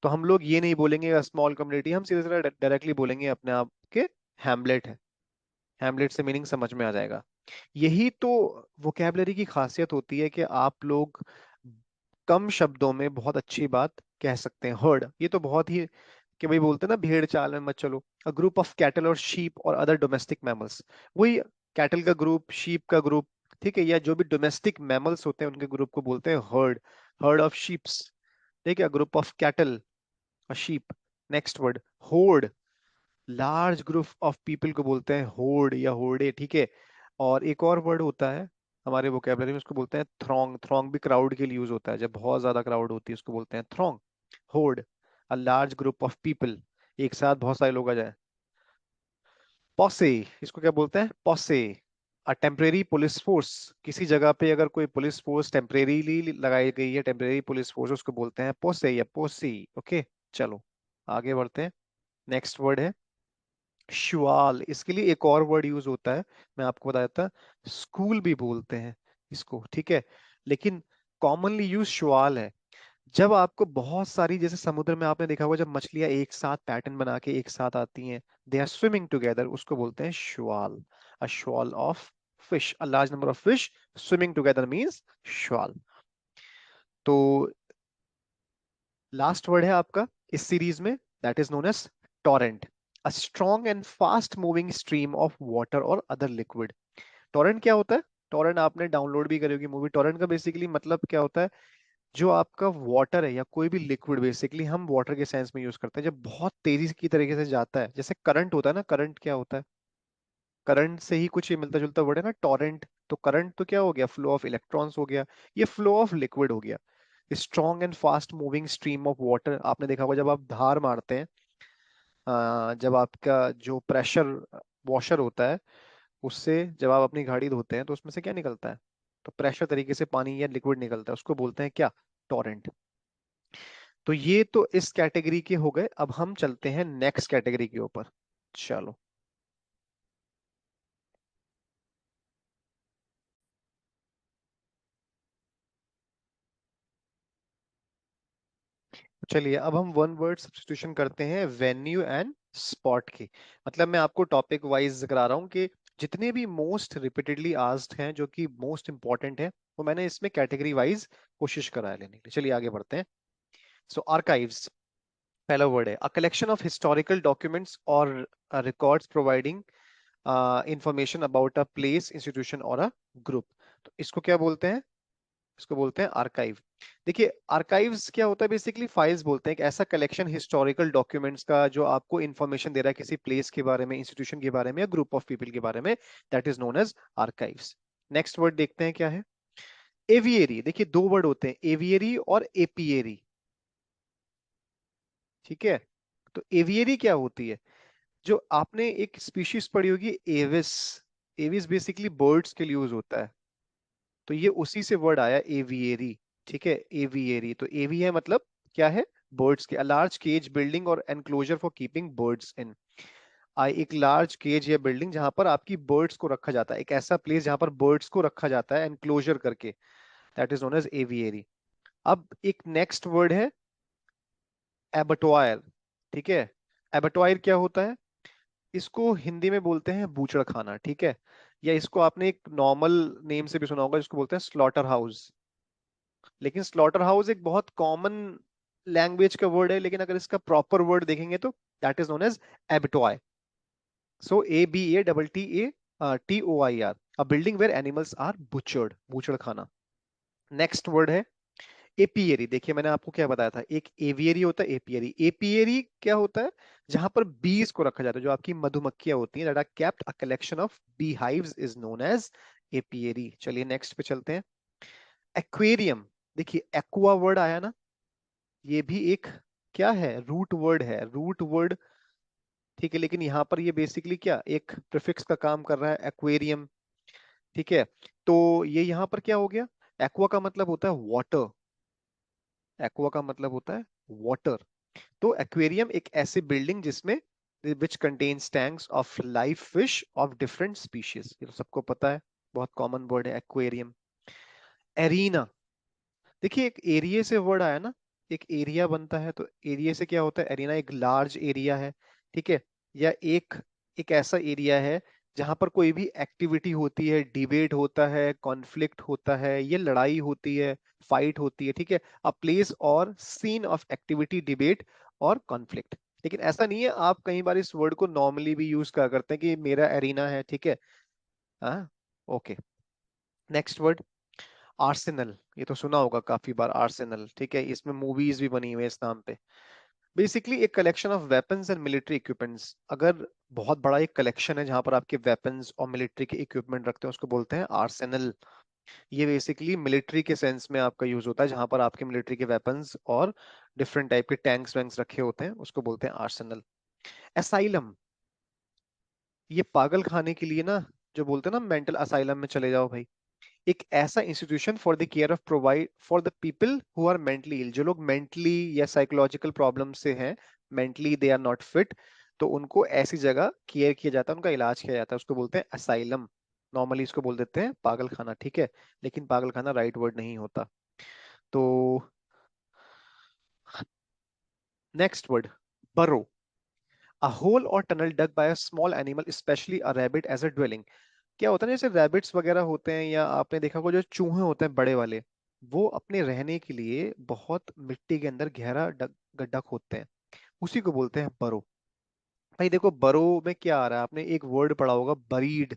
तो हम लोग ये नहीं बोलेंगे स्मॉल कम्युनिटी, हम सीधे सीधे डायरेक्टली बोलेंगे अपने आप के हैमलेट है। हैमलेट से मीनिंग समझ में आ जाएगा। यही तो वोकेबलरी की खासियत होती है कि आप लोग कम शब्दों में बहुत अच्छी बात कह सकते हैं। हर्ड, ये तो बहुत ही, कि भाई बोलते हैं ना भेड़ चाल में मत चलो। अ ग्रुप ऑफ कैटल और शीप और अदर डोमेस्टिक मैमल्स, वही कैटल का ग्रुप, शीप का ग्रुप। ठीक है, या जो भी डोमेस्टिक मैमल्स होते हैं उनके ग्रुप को बोलते हैं हर्ड। Heard of sheeps. ठीक है, ग्रुप ऑफ कैटल और sheep. Next word, horde, large group of people को बोलते हैं होर्ड या होर्डे। ठीक है, और एक और वर्ड होता है हमारे वोकेबलरी में, उसको बोलते हैं थ्रॉन्ग। थ्रॉन्ग भी क्राउड के लिए यूज होता है, जब बहुत ज्यादा क्राउड होती है उसको बोलते हैं throng. Horde, a large group of people, एक साथ बहुत सारे लोग आ जाए। पॉसे, इसको क्या बोलते हैं? पॉसे, अ टेम्परेरी पुलिस फोर्स। किसी जगह पे अगर कोई पुलिस फोर्स टेम्परेरीली लगाई गई है, टेम्परेरी पुलिस फोर्स, उसको बोलते हैं पोसे या पोसी। ओके, चलो आगे बढ़ते हैं। नेक्स्ट वर्ड है शुआल। इसके लिए एक और वर्ड यूज होता है, मैं आपको बता देता, स्कूल भी बोलते हैं इसको। ठीक है, लेकिन कॉमनली यूज शुआल है। जब आपको बहुत सारी, जैसे समुद्र में आपने देखा होगा जब मछलियां एक साथ पैटर्न बना के एक साथ आती हैं, दे आर स्विमिंग टुगेदर, उसको बोलते हैं shoal. A shoal of fish, a large number of fish swimming together means shoal. तो लास्ट वर्ड है आपका इस सीरीज में, that is known as torrent. A strong and fast moving stream of water और other liquid. Torrent क्या होता है? Torrent आपने डाउनलोड भी करी होगी मूवी। टॉरेंट का बेसिकली मतलब क्या होता है? जो आपका वाटर है या कोई भी लिक्विड, बेसिकली हम वाटर के सेंस में यूज करते हैं, जब बहुत तेजी की तरीके से जाता है। जैसे करंट होता है ना, करंट क्या होता है? करंट से ही कुछ ये मिलता जुलता वर्ड है ना टॉरेंट। तो करंट तो क्या हो गया? फ्लो ऑफ इलेक्ट्रॉन्स हो गया, ये फ्लो ऑफ लिक्विड हो गया। Strong and fast moving stream of water, आपने देखा होगा जब आप धार मारते हैं, जब आपका जो प्रेशर वॉशर होता है, उससे जब आप अपनी गाड़ी धोते हैं तो उसमें से क्या निकलता है, तो प्रेशर तरीके से पानी या लिक्विड निकलता है, उसको बोलते हैं क्या, टॉरेंट। तो ये तो इस कैटेगरी के हो गए, अब हम चलते हैं नेक्स्ट कैटेगरी के ऊपर। चलो, चलिए अब हम वन वर्ड सब्स्टिट्यूशन करते हैं वेन्यू एंड स्पॉट की। मतलब मैं आपको टॉपिक वाइज करा रहा हूँ कि जितने भी मोस्ट रिपीटेडली आस्क्ड हैं जो कि मोस्ट इंपॉर्टेंट है, वो मैंने इसमें कैटेगरी वाइज कोशिश करा है लेने की। चलिए आगे बढ़ते हैं। सो आर्काइव्स, पहला वर्ड है a collection of historical documents और records providing information about a place, institution और अ ग्रुप। तो इसको क्या बोलते हैं, इसको बोलते हैं आर्काइव। देखिए आर्काइव्स क्या होता है, बेसिकली फाइल्स बोलते हैं, एक ऐसा कलेक्शन हिस्टोरिकल डॉक्यूमेंट्स का जो आपको इंफॉर्मेशन दे रहा है किसी प्लेस के बारे में, इंस्टीट्यूशन के बारे में या ग्रुप ऑफ पीपल के बारे में, that is known as archives. Next word देखते हैं क्या है, एवियरी। देखिए दो वर्ड होते हैं, एवियरी और एपियरी, ठीक है। तो एवियरी क्या होती है, जो आपने एक स्पीशीज पढ़ी होगी एविस, एविस बेसिकली बर्ड्स के लिए यूज होता है, तो ये उसी से वर्ड आया एवियरी, ठीक है। एवियरी, तो एवी है मतलब क्या है, बर्ड्स के, अ लार्ज केज बिल्डिंग और एनक्लोजर फॉर कीपिंग बर्ड्स इन। आई, एक लार्ज केज या बिल्डिंग जहां पर आपकी बर्ड्स को रखा जाता है, एक ऐसा प्लेस जहां पर बर्ड्स को रखा जाता है एनक्लोजर करके, that is known as aviary. अब एक नेक्स्ट वर्ड है एबटवायर, ठीक है। एबटवायर क्या होता है, इसको हिंदी में बोलते हैं बूचड़ खाना, ठीक है। या इसको आपने एक नॉर्मल नेम से भी सुना होगा, जिसको बोलते हैं स्लॉटर हाउस। लेकिन स्लॉटर हाउस एक बहुत कॉमन लैंग्वेज का वर्ड है, लेकिन अगर इसका प्रॉपर वर्ड देखेंगे तो that is known as abattoir. So ABATTA TOIR, a building where animals are butchered, बूचड़ खाना। नेक्स्ट वर्ड है एपियरी। देखिए मैंने आपको क्या बताया था, एक एवियरी होता है, एपियरी। एपियरी क्या होता है, जहां पर बीज को रखा जाता है, जो आपकी मधुमक्खियां होती हैं, that are kept a collection of bee hives is known as apiary. चलिए नेक्स्ट पे चलते हैं, एक्वेरियम। देखिए एक्वा वर्ड आया ना, ये भी एक क्या है, रूट वर्ड है, रूट वर्ड, ठीक है। लेकिन यहाँ पर ये बेसिकली क्या, एक प्रीफिक्स का काम कर रहा है, एक्वेरियम, ठीक है। तो ये यहाँ पर क्या हो गया, एक्वा का मतलब होता है वाटर, एक्वा का मतलब होता है वाटर। तो एक्वेरियम एक ऐसी बिल्डिंग जिसमें which contains tanks of live fish of different species, ये तो सबको पता है, बहुत कॉमन वर्ड है एक्वेरियम। एरीना, देखिए एक एरिया से वर्ड आया ना, एक एरिया बनता है, तो एरिया से क्या होता है, एरिना एक लार्ज एरिया है, ठीक है। या एक एक ऐसा एरिया है जहां पर कोई भी एक्टिविटी होती है, डिबेट होता है, कॉन्फ्लिक्ट होता है, ये लड़ाई होती है, फाइट होती है, ठीक है। अ प्लेस और सीन ऑफ एक्टिविटी, डिबेट और कॉन्फ्लिक्ट। लेकिन ऐसा नहीं है, आप कई बार इस वर्ड को नॉर्मली भी यूज कर करते हैं कि मेरा एरिना है, ठीक है। हाँ, ओके। नेक्स्ट वर्ड आर्सेनल, ये तो सुना होगा काफी बार, आर्सेनल, ठीक है। इसमें मूवीज भी बनी हुई है इस नाम पे। बेसिकली एक collection of weapons and military equipments, अगर बहुत बड़ा एक कलेक्शन है जहां पर आपके वेपन्स और मिलिट्री के इक्विपमेंट रखते हैं, उसको बोलते हैं आर्सेनल। ये बेसिकली मिलिट्री के सेंस में आपका यूज होता है, जहां पर आपके मिलिट्री के वेपन्स और डिफरेंट टाइप के टैंक्स वैंक्स रखे होते हैं, उसको बोलते हैं आर्सेनल। असाइलम, ये पागल खाने के लिए ना, जो बोलते हैं ना मेंटल असाइलम में चले जाओ भाई, एक ऐसा institution for the care of provide for the people who are mentally ill, जो लोग मेंटली या साइकोलॉजिकल प्रॉब्लम से हैं, mentally they are not fit, तो उनको ऐसी जगह केयर किया जाता है, उनका इलाज किया जाता है, उसको बोलते हैं असाइलम। नॉर्मली इसको बोल देते हैं पागल खाना, ठीक है। लेकिन पागल खाना राइट वर्ड नहीं होता। तो next word burrow, a hole और tunnel dug by a small animal specially a rabbit as a dwelling. क्या होता है ना, जैसे रैबिट्स वगैरह होते हैं, या आपने देखा होगा जो चूहे होते हैं बड़े वाले, वो अपने रहने के लिए बहुत मिट्टी के अंदर गहरा गड्ढा खोदते हैं, उसी को बोलते हैं बरो। भाई देखो बरो में क्या आ रहा है, आपने एक वर्ड पढ़ा होगा बरीड,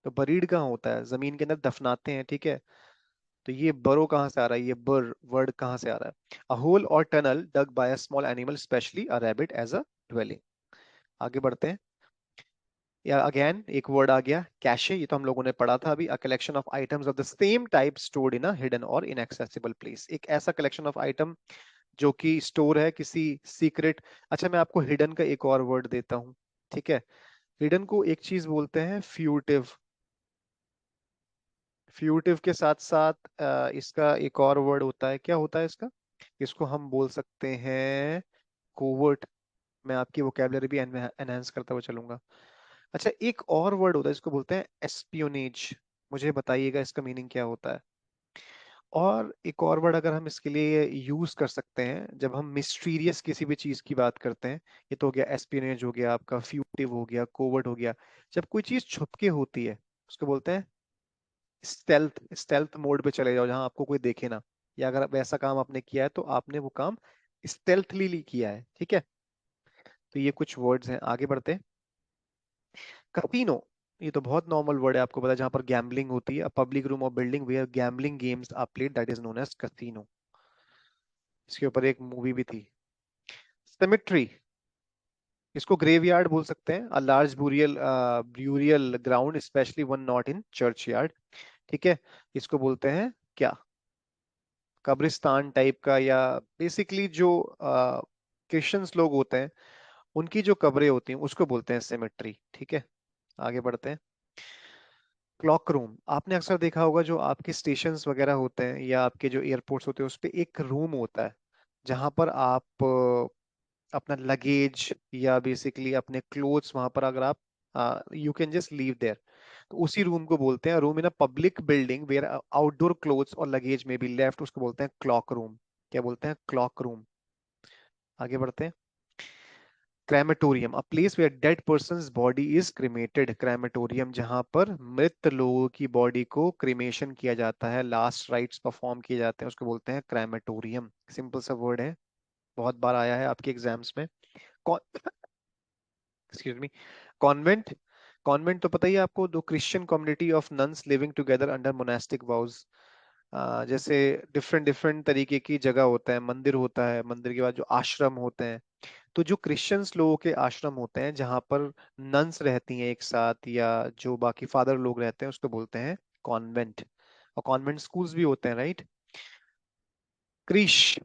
तो बरीड कहाँ होता है, जमीन के अंदर दफनाते हैं, ठीक है। तो ये बरो कहाँ से आ रहा है, ये बर वर्ड कहाँ से आ रहा है, अ होल और tunnel dug by a small animal specially a rabbit as a dwelling. आगे बढ़ते हैं। या अगेन एक वर्ड आ गया कैशे, ये तो हम लोगों ने पढ़ा था अभी, अ collection of items of the same type stored in a hidden और इनएक्सेसिबल प्लेस, एक ऐसा कलेक्शन ऑफ आइटम जो कि स्टोर है किसी सीक्रेट। अच्छा मैं आपको हिडन का एक और वर्ड देता हूँ, ठीक है। हिडन को एक चीज बोलते हैं फ्यूटिव, फ्यूटिव के साथ साथ इसका एक और वर्ड होता है, क्या होता है इसका, इसको हम बोल सकते हैं कोवर्ट। मैं आपकी वोकेबलरी भी एनहेंस करता हुआ चलूंगा। अच्छा एक और वर्ड होता है इसको बोलते हैं एस्पियोनेज, मुझे बताइएगा इसका मीनिंग क्या होता है। और एक और वर्ड अगर हम इसके लिए यूज कर सकते हैं जब हम मिस्टीरियस किसी भी चीज की बात करते हैं, ये तो हो गया एस्पियोनेज, हो गया आपका फ्यूटिव, हो गया कोवर्ट, हो गया जब कोई चीज छुप के होती है उसको बोलते हैं स्टेल्थ, स्टेल्थ मोड पे चले जाओ जहां आपको कोई देखे ना, या अगर वैसा काम आपने किया है तो आपने वो काम स्टेल्थली किया है, ठीक है। तो ये कुछ वर्ड्स हैं, आगे बढ़ते हैं। कसिनो, ये तो बहुत नॉर्मल वर्ड है, आपको पता है जहां पर गैम्बलिंग होती है, पब्लिक रूम और building where gambling games are played that is known as casino, इसके ऊपर एक मूवी भी थी। सिमेट्री, इसको ग्रेवयार्ड बोल सकते हैं, a large burial burial ground specially one not in church yard, ठीक है। इसको बोलते हैं क्या, कब्रिस्तान टाइप का, या बेसिकली जो क्रिश्चियंस लोग होते हैं उनकी जो कब्रें होती हैं उसको बोलते हैं सेमेट्री, ठीक है। आगे बढ़ते हैं। क्लॉक रूम, आपने अक्सर देखा होगा जो आपके स्टेशंस वगैरह होते हैं या आपके जो एयरपोर्ट्स होते हैं उस पे एक रूम होता है जहां पर आप अपना लगेज या बेसिकली अपने क्लोथ्स वहां पर अगर आप you can just leave there, तो उसी रूम को बोलते हैं room in a public building where outdoor clothes और लगेज में बी लेफ्ट, उसको बोलते हैं क्लॉक रूम, क्या बोलते हैं, क्लॉक रूम। आगे बढ़ते हैं। Crematorium, a place where dead persons body is cremated, crematorium जहां पर मृत लोगों की बॉडी को क्रिमेशन किया जाता है, लास्ट राइट्स परफॉर्म किए जाते हैं, उसको बोलते हैं क्रेमेटोरियम, सिंपल सा वर्ड है, बहुत बार आया है आपके एग्जाम्स में। Excuse me. कॉन्वेंट, कॉन्वेंट तो पता ही है आपको, दो Christian community of nuns living together under monastic वाउज, जैसे डिफरेंट डिफरेंट तरीके की जगह होता है, मंदिर होता है, मंदिर के बाद जो आश्रम होते हैं, तो जो क्रिश्चियंस लोगों के आश्रम होते हैं जहां पर नन्स रहती हैं एक साथ या जो बाकी फादर लोग रहते हैं उसको बोलते हैं कॉन्वेंट, और कॉन्वेंट स्कूल्स भी होते हैं, राइट। क्रीश,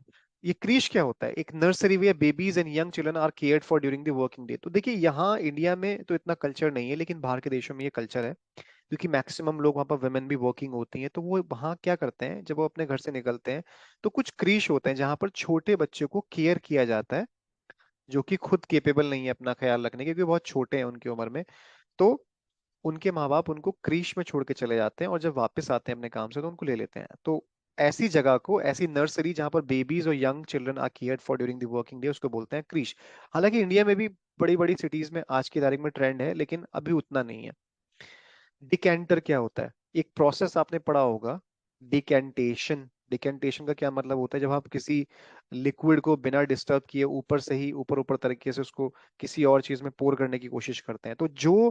ये क्रीश क्या होता है, एक nursery where babies and young children are cared for during the working day. तो देखिए यहाँ इंडिया में तो इतना कल्चर नहीं है लेकिन बाहर के देशों में ये कल्चर है, क्योंकि मैक्सिमम लोग वहाँ पर वुमेन भी वर्किंग होती हैं, तो वो वहाँ क्या करते हैं जब वो अपने घर से निकलते हैं तो कुछ क्रीश होते हैं जहाँ पर छोटे बच्चे को केयर किया जाता है, जो कि खुद केपेबल नहीं है अपना ख्याल रखने के, क्योंकि बहुत छोटे हैं उनकी उम्र में। तो उनके माँ बाप उनको क्रीश में छोड़ के चले जाते हैं और जब वापस आते हैं अपने काम से तो उनको ले लेते हैं। तो ऐसी जगह को, ऐसी नर्सरी जहाँ पर बेबीज और young children are cared for during the working day, उसको बोलते हैं क्रीश। हालांकि इंडिया में भी बड़ी बड़ी सिटीज में आज की तारीख में ट्रेंड है लेकिन अभी उतना नहीं है। डिकेंटर क्या होता है, एक प्रोसेस आपने पढ़ा होगा, डिकेंटेशन, डिकेंटेशन का क्या मतलब होता है, जब आप किसी लिक्विड को बिना डिस्टर्ब किए ऊपर से ही ऊपर ऊपर तरीके से उसको किसी और चीज में पोर करने की कोशिश करते हैं, तो जो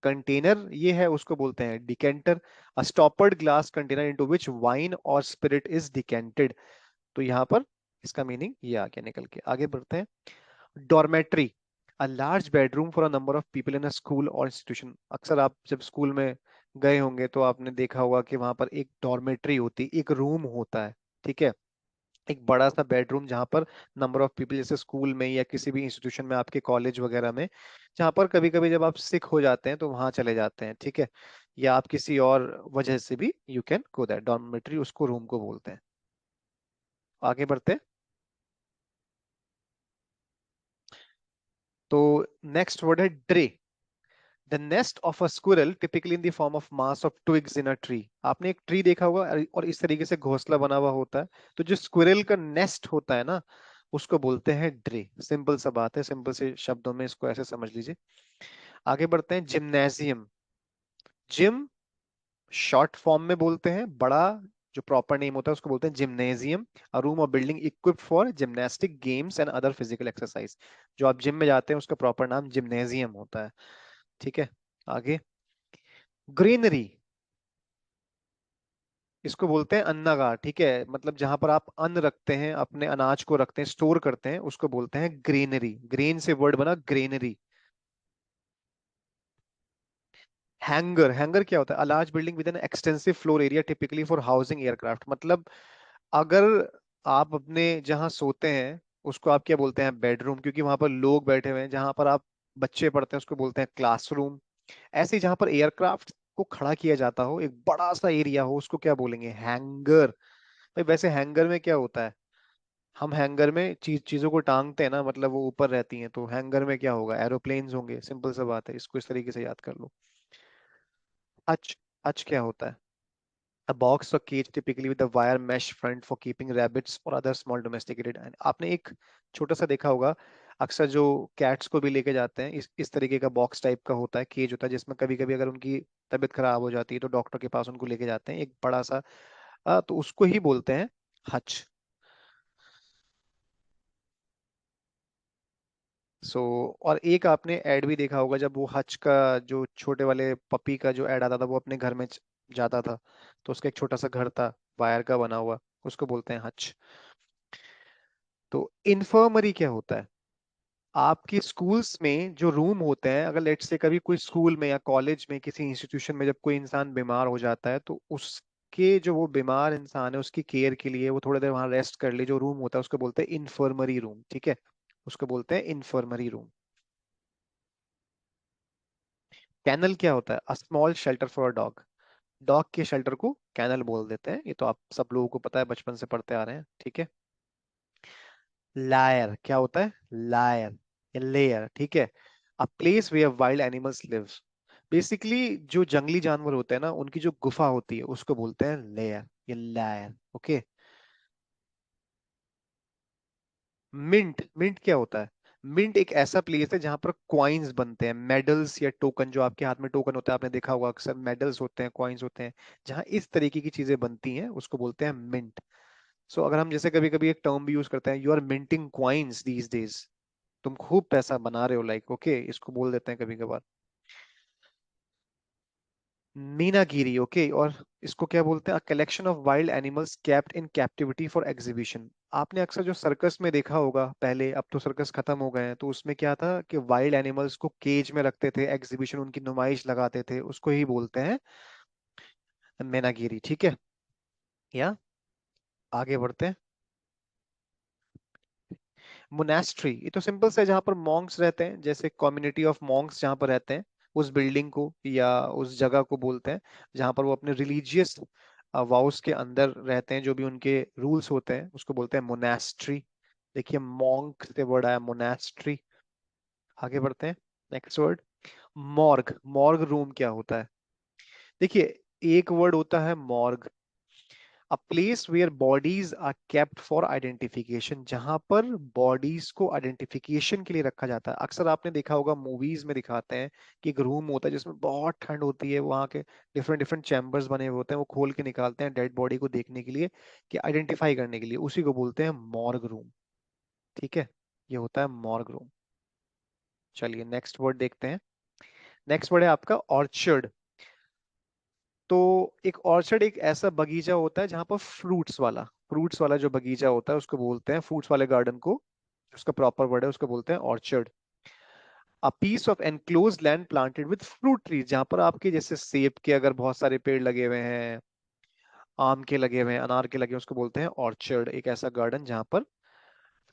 कंटेनर ये है उसको बोलते हैं decanter, a स्टॉपर्ड glass container into which wine और स्पिरिट इज डिकेंटेड। तो यहाँ पर इसका मीनिंग ये आ गया निकल के। आगे बढ़ते हैं। Dormitory, a large bedroom for a number of people in a school और इंस्टीट्यूशन, अक्सर आप जब स्कूल में गए होंगे तो आपने देखा होगा कि वहां पर एक डॉर्मेट्री होती है, एक रूम होता है, ठीक है, एक बड़ा सा बेडरूम जहां पर नंबर ऑफ पीपल, जैसे स्कूल में या किसी भी इंस्टीट्यूशन में, आपके कॉलेज वगैरह में, जहां पर कभी कभी जब आप सिक हो जाते हैं तो वहां चले जाते हैं, ठीक है, या आप किसी और वजह से भी you can go that dormitory, उसको रूम को बोलते हैं। आगे बढ़ते हैं। तो नेक्स्ट वर्ड है drey, the nest of a squirrel typically in the form of mass of twigs in a tree. आपने एक ट्री देखा होगा और इस तरीके से घोंसला बना हुआ होता है, तो जो स्क्विरल का नेस्ट होता है ना उसको बोलते हैं ड्रे, सिंपल सा बात है, सिंपल से शब्दों में इसको ऐसे समझ लीजिए। आगे बढ़ते हैं। जिम्नेजियम, जिम शॉर्ट फॉर्म में बोलते हैं, बड़ा जो प्रॉपर नेम होता है उसको बोलते हैं जिम्नेजियम, अ रूम और building equipped for gymnastic games and other physical exercise. जो आप जिम में जाते हैं उसका प्रॉपर नाम जिम्नेजियम होता है, ठीक है। आगे। ग्रीनरी, इसको बोलते हैं अन्नागार, ठीक है, मतलब जहां पर आप अन्न रखते हैं, अपने अनाज को रखते हैं, स्टोर करते हैं, उसको बोलते हैं ग्रेनरी, ग्रेन से वर्ड बना ग्रेनरी। हैंगर, हैंगर क्या होता है? A large building with an extensive floor area typically for housing aircraft. मतलब अगर आप अपने जहाँ सोते हैं उसको आप क्या बोलते हैं? बेडरूम, क्योंकि वहां पर लोग बैठे हुए हैं। जहां पर आप बच्चे पढ़ते हैं उसको बोलते हैं क्लासरूम। ऐसे ही जहां पर एयरक्राफ्ट को खड़ा किया जाता हो, एक बड़ा सा एरिया हो, उसको क्या बोलेंगे? हैंगर। भाई वैसे हैंगर में क्या होता है? हम हैंगर में चीजों को टांगते हैं ना, मतलब वो ऊपर रहती हैं। तो हैंगर में क्या होगा? एरोप्लेन्स होंगे। सिंपल सा बात है, इसको इस तरीके से याद कर लो। हच, हच क्या होता है? A box or cage typically with a wire mesh front for keeping rabbits or other small domesticated animals। आपने एक छोटा सा देखा होगा, अक्सर जो कैट्स को भी लेके जाते हैं, इस तरीके का बॉक्स टाइप का होता है, केज होता है, जिसमें कभी कभी अगर उनकी तबीयत खराब हो जाती है तो डॉक्टर के पास उनको लेके जाते हैं, एक बड़ा सा। तो उसको ही बोलते हैं हच। सो और एक आपने ऐड भी देखा होगा, जब वो हच का जो छोटे वाले पपी का जो ऐड आता था, वो अपने घर में जाता था, तो उसका एक छोटा सा घर था वायर का बना हुआ, उसको बोलते हैं हच। तो इन्फर्मरी क्या होता है? आपके स्कूल्स में जो रूम होते हैं, अगर लेट्स से कभी कोई स्कूल में या कॉलेज में किसी इंस्टीट्यूशन में जब कोई इंसान बीमार हो जाता है, तो उसके जो वो बीमार इंसान है उसकी केयर के लिए वो थोड़ी देर वहां रेस्ट कर ले, जो रूम होता है उसको बोलते हैं इन्फर्मरी रूम। ठीक है, उसको बोलते हैं इन्फर्मरी रूम। कैनल क्या होता है? A small shelter for a dog. Dog के शेल्टर को कैनल बोल देते हैं, ये तो आप सब लोगों को पता है, बचपन से पढ़ते आ रहे हैं। ठीक है। लायर क्या होता है? लायर या लेयर। ठीक है। A place where wild animals live. Basically जो जंगली जानवर होते हैं ना, उनकी जो गुफा होती है उसको बोलते हैं लेयर या लायर। ओके। मिंट, मिंट क्या होता है? मिंट एक ऐसा प्लेस है जहां पर क्वाइंस बनते हैं, मेडल्स या टोकन। जो आपके हाथ में टोकन होता है, आपने देखा होगा अक्सर, मेडल्स होते हैं, कॉइन्स होते हैं। जहां इस तरीके की चीजें बनती हैं उसको बोलते हैं मिंट। सो अगर हम जैसे कभी कभी एक टर्म भी यूज करते हैं, you are minting coins these days, तुम खूब पैसा बना रहे हो, लाइक ओके, इसको बोल देते हैं कभी कभार। मीनागिरी। ओके। और इसको क्या बोलते हैं? अ collection of wild animals kept in captivity for exhibition. आपने अक्सर जो सर्कस में देखा होगा पहले, अब तो सर्कस खत्म हो गए हैं, तो उसमें क्या था कि वाइल्ड एनिमल्स को केज में रखते थे, एग्जीबिशन उनकी नुमाइश लगाते थे, उसको ही बोलते हैं मीनागिरी। ठीक है। या आगे बढ़ते हैं। मोनेस्ट्री, ये तो सिंपल सा है, जहाँ पर मॉन्क्स रहते हैं, जैसे कम्युनिटी ऑफ मॉन्क्स जहाँ पर रहते हैं, उस बिल्डिंग को या उस जगह को बोलते हैं जहाँ पर वो अपने रिलीजियस वाउस के अंदर रहते हैं, जो भी उनके रूल्स होते हैं उसको बोलते हैं मोनेस्ट्री। देखिए मॉन्क से वर्ड आया मोनेस्ट्री। आगे बढ़ते हैं। Next word, morgue. Morgue room क्या होता है? देखिए एक वर्ड होता है morgue, a place where bodies are kept for identification. जहां पर बॉडीज को आइडेंटिफिकेशन के लिए रखा जाता है। अक्सर आपने देखा होगा मूवीज में दिखाते हैं कि एक रूम होता है जिसमें बहुत ठंड होती है, वहां के डिफरेंट डिफरेंट चैम्बर्स बने हुए होते हैं, वो खोल के निकालते हैं डेड बॉडी को देखने के लिए, कि आइडेंटिफाई करने के लिए, उसी को बोलते हैं मॉर्ग रूम। ठीक है, ये होता है मॉर्ग रूम। चलिए नेक्स्ट वर्ड देखते हैं। नेक्स्ट वर्ड है आपका ऑर्चर्ड। तो एक ऑर्चर्ड एक ऐसा बगीचा होता है जहां पर फ्रूट्स वाला जो बगीचा होता है उसको बोलते हैं, फ्रूट्स वाले गार्डन को, उसका प्रॉपर वर्ड है, उसको बोलते हैं orchard. A piece of enclose land planted with fruit trees. जहां पर आपके जैसे सेब के अगर बहुत सारे पेड़ लगे हुए हैं, आम के लगे हुए हैं, अनार के लगे हुए हैं, उसको बोलते हैं ऑर्चर्ड। एक ऐसा गार्डन जहां पर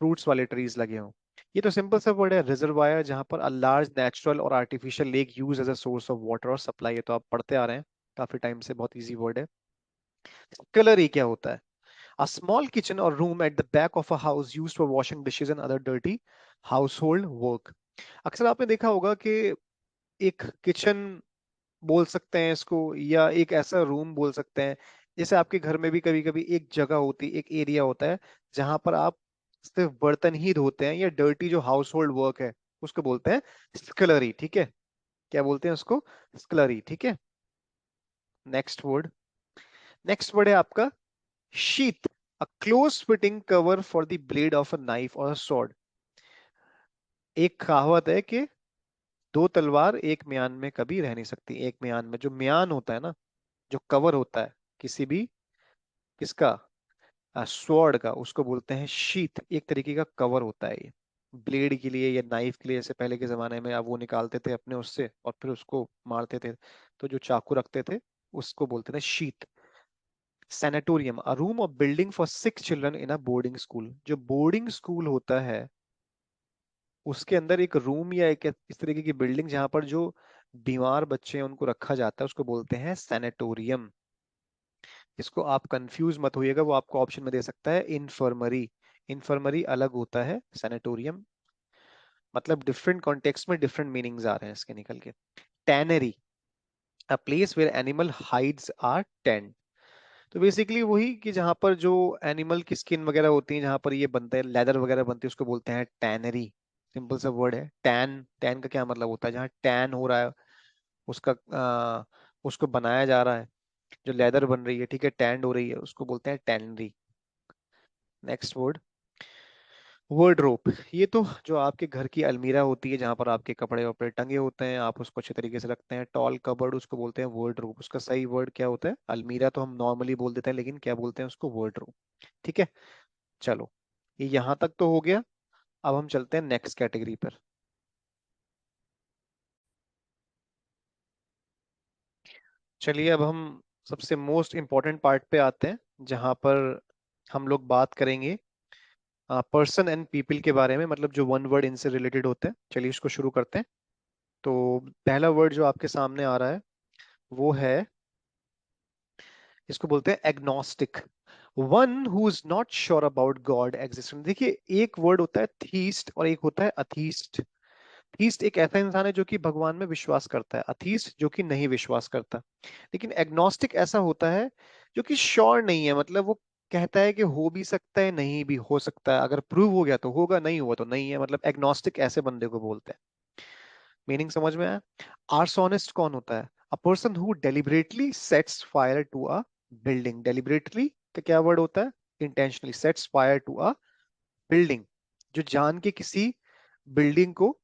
फ्रूट्स वाले ट्रीज लगे हों। ये तो सिंपल सा वर्ड है। रिजर्वायर, जहां पर अ लार्ज नेचुरल और artificial lake use as a source of water और सप्लाई। ये तो आप पढ़ते आ रहे हैं काफी टाइम से, बहुत इजी वर्ड है। कलर क्या होता है? A small kitchen or room at the back of a house used for washing dishes and other dirty household work। अक्सर आपने देखा होगा कि एक किचन बोल सकते हैं इसको, या एक ऐसा रूम बोल सकते हैं, जैसे आपके घर में भी कभी कभी एक जगह होती, एक एरिया होता है जहां पर आप सिर्फ बर्तन ही धोते हैं, या डर्टी जो हाउस होल्ड वर्क है उसको बोलते हैं स्कलरी। ठीक है, क्या बोलते हैं उसको? स्कलरी। ठीक है। नेक्स्ट वर्ड, नेक्स्ट वर्ड है आपका sheath. A close fitting cover for the blade of a knife और स्वॉर्ड। एक कहावत है कि दो तलवार एक म्यान में कभी रह नहीं सकती। एक म्यान में, जो म्यान होता है ना, जो कवर होता है किसी भी, किसका? स्वॉर्ड का, उसको बोलते हैं शीथ। एक तरीके का कवर होता है ये। ब्लेड के लिए या नाइफ के लिए, जैसे पहले के जमाने में अब वो निकालते थे अपने उससे और फिर उसको मारते थे, तो जो चाकू रखते थे उसको बोलते थे शीथ। सैनेटोरियम, अ रूम और building for sick children in a boarding school. जो बोर्डिंग स्कूल होता है उसके अंदर एक रूम या एक इस तरीके की बिल्डिंग जहां पर जो बीमार बच्चे हैं उनको रखा जाता है उसको बोलते हैं सैनेटोरियम। इसको आप कंफ्यूज मत होइएगा, वो आपको ऑप्शन में दे सकता है इन्फर्मरी। इन्फर्मरी अलग होता है, सैनेटोरियम मतलब डिफरेंट कॉन्टेक्स्ट में डिफरेंट मीनिंग्स आ रहे हैं इसके निकल के। Tannery, a place where animal hides are tanned. तो बेसिकली वही कि जहां पर जो एनिमल की स्किन वगैरह होती है, जहां पर ये बनता है लेदर वगैरह बनती है, उसको बोलते हैं टैनरी। सिंपल सा वर्ड है टैन। टैन का क्या मतलब होता है, जहाँ टैन हो रहा है उसका उसको बनाया जा रहा है, जो लेदर बन रही है, ठीक है, टैंड हो रही है, उसको बोलते हैं टैनरी। Next word, वर्डरोब। ये तो जो आपके घर की अलमीरा होती है जहां पर आपके कपड़े वपड़े टंगे होते हैं, आप उसको अच्छे तरीके से रखते हैं। टॉल कबर्ड उसको बोलते हैं वर्डरोब। उसका सही वर्ड क्या होता है, अलमीरा तो हम नॉर्मली बोल देते हैं लेकिन क्या बोलते हैं उसको, वर्डरोब। ठीक है, चलो ये यहां तक तो हो गया। अब हम चलते हैं नेक्स्ट कैटेगरी पर। चलिए अब हम सबसे मोस्ट इंपॉर्टेंट पार्ट पे आते हैं, जहां पर हम लोग बात करेंगे पर्सन एंड पीपल के बारे में, मतलब जो वन वर्ड इनसे रिलेटेड होते हैं। चलिए इसको शुरू करते हैं। तो पहला वर्ड जो आपके सामने आ रहा है वो है, इसको बोलते हैं agnostic. One who is not sure about God existence. देखिए एक वर्ड होता है थीस्ट और एक होता है अथीस्ट। थीस्ट एक ऐसा इंसान है जो कि भगवान में विश्वास करता है, अथीस्ट जो कि नहीं विश्वास करता। लेकिन एग्नोस्टिक ऐसा होता है जो कि श्योर नहीं है, मतलब वो कहता है कि हो भी सकता है नहीं भी हो सकता है, अगर प्रूव हो गया तो होगा, नहीं हुआ तो नहीं है, मतलब एग्नोस्टिक ऐसे बंदे को बोलते हैं। मीनिंग समझ में आया। आर्सोनिस्ट कौन होता है, a person who deliberately sets fire to a building. Deliberately का क्या वर्ड होता है, intentionally, sets fire to a building. जो जान के किसी बिल्डिंग को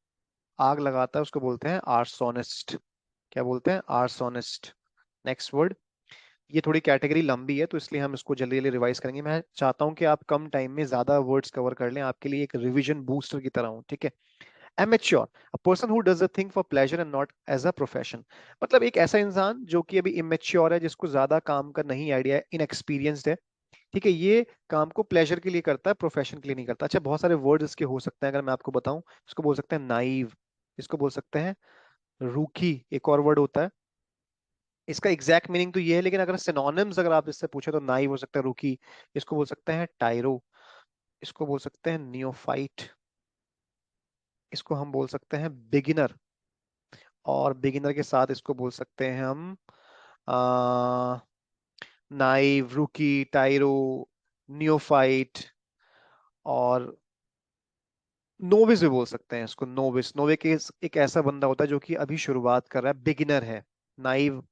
आग लगाता है उसको बोलते हैं आर्सोनिस्ट। क्या बोलते हैं, आर्सोनिस्ट। नेक्स्ट वर्ड, ये थोड़ी कैटेगरी लंबी है तो इसलिए हम इसको जल्दी जल्दी रिवाइज करेंगे। मैं चाहता हूं कि आप कम टाइम में ज्यादा वर्ड्स कवर कर लें, आपके लिए एक रिवीजन बूस्टर की तरह हूं, ठीक है। Amateur, a person who does a thing for pleasure and not as a profession. मतलब एक ऐसा इंसान जो कि अभी इमेच्योर है, जिसको ज्यादा काम का नहीं आइडिया है, इनएक्सपीरियंस्ड है, ठीक है, ये काम को प्लेजर के लिए करता है, प्रोफेशन के लिए नहीं करता। अच्छा बहुत सारे वर्ड्स इसके हो सकते हैं, अगर मैं आपको बताऊं, इसको बोल सकते हैं नाइव, इसको बोल सकते हैं रूखी, एक और वर्ड होता है। इसका एग्जैक्ट मीनिंग तो ये है, लेकिन अगर सिनोनिम्स अगर आप इससे पूछे तो नाइव हो सकता है रूखी, इसको बोल सकते हैं टाइरो, इसको बोल सकते हैं नियोफाइट, इसको हम बोल सकते हैं बिगिनर, और बिगिनर के साथ इसको बोल सकते हैं हम आ, नाइव, रूकी, टाइरो, नियोफाइट, और नोविस भी बोल सकते हैं इसको। नोविस, नोवे के एक ऐसा बंदा होता है जो कि अभी शुरुआत कर रहा है, बिगिनर है। नाइव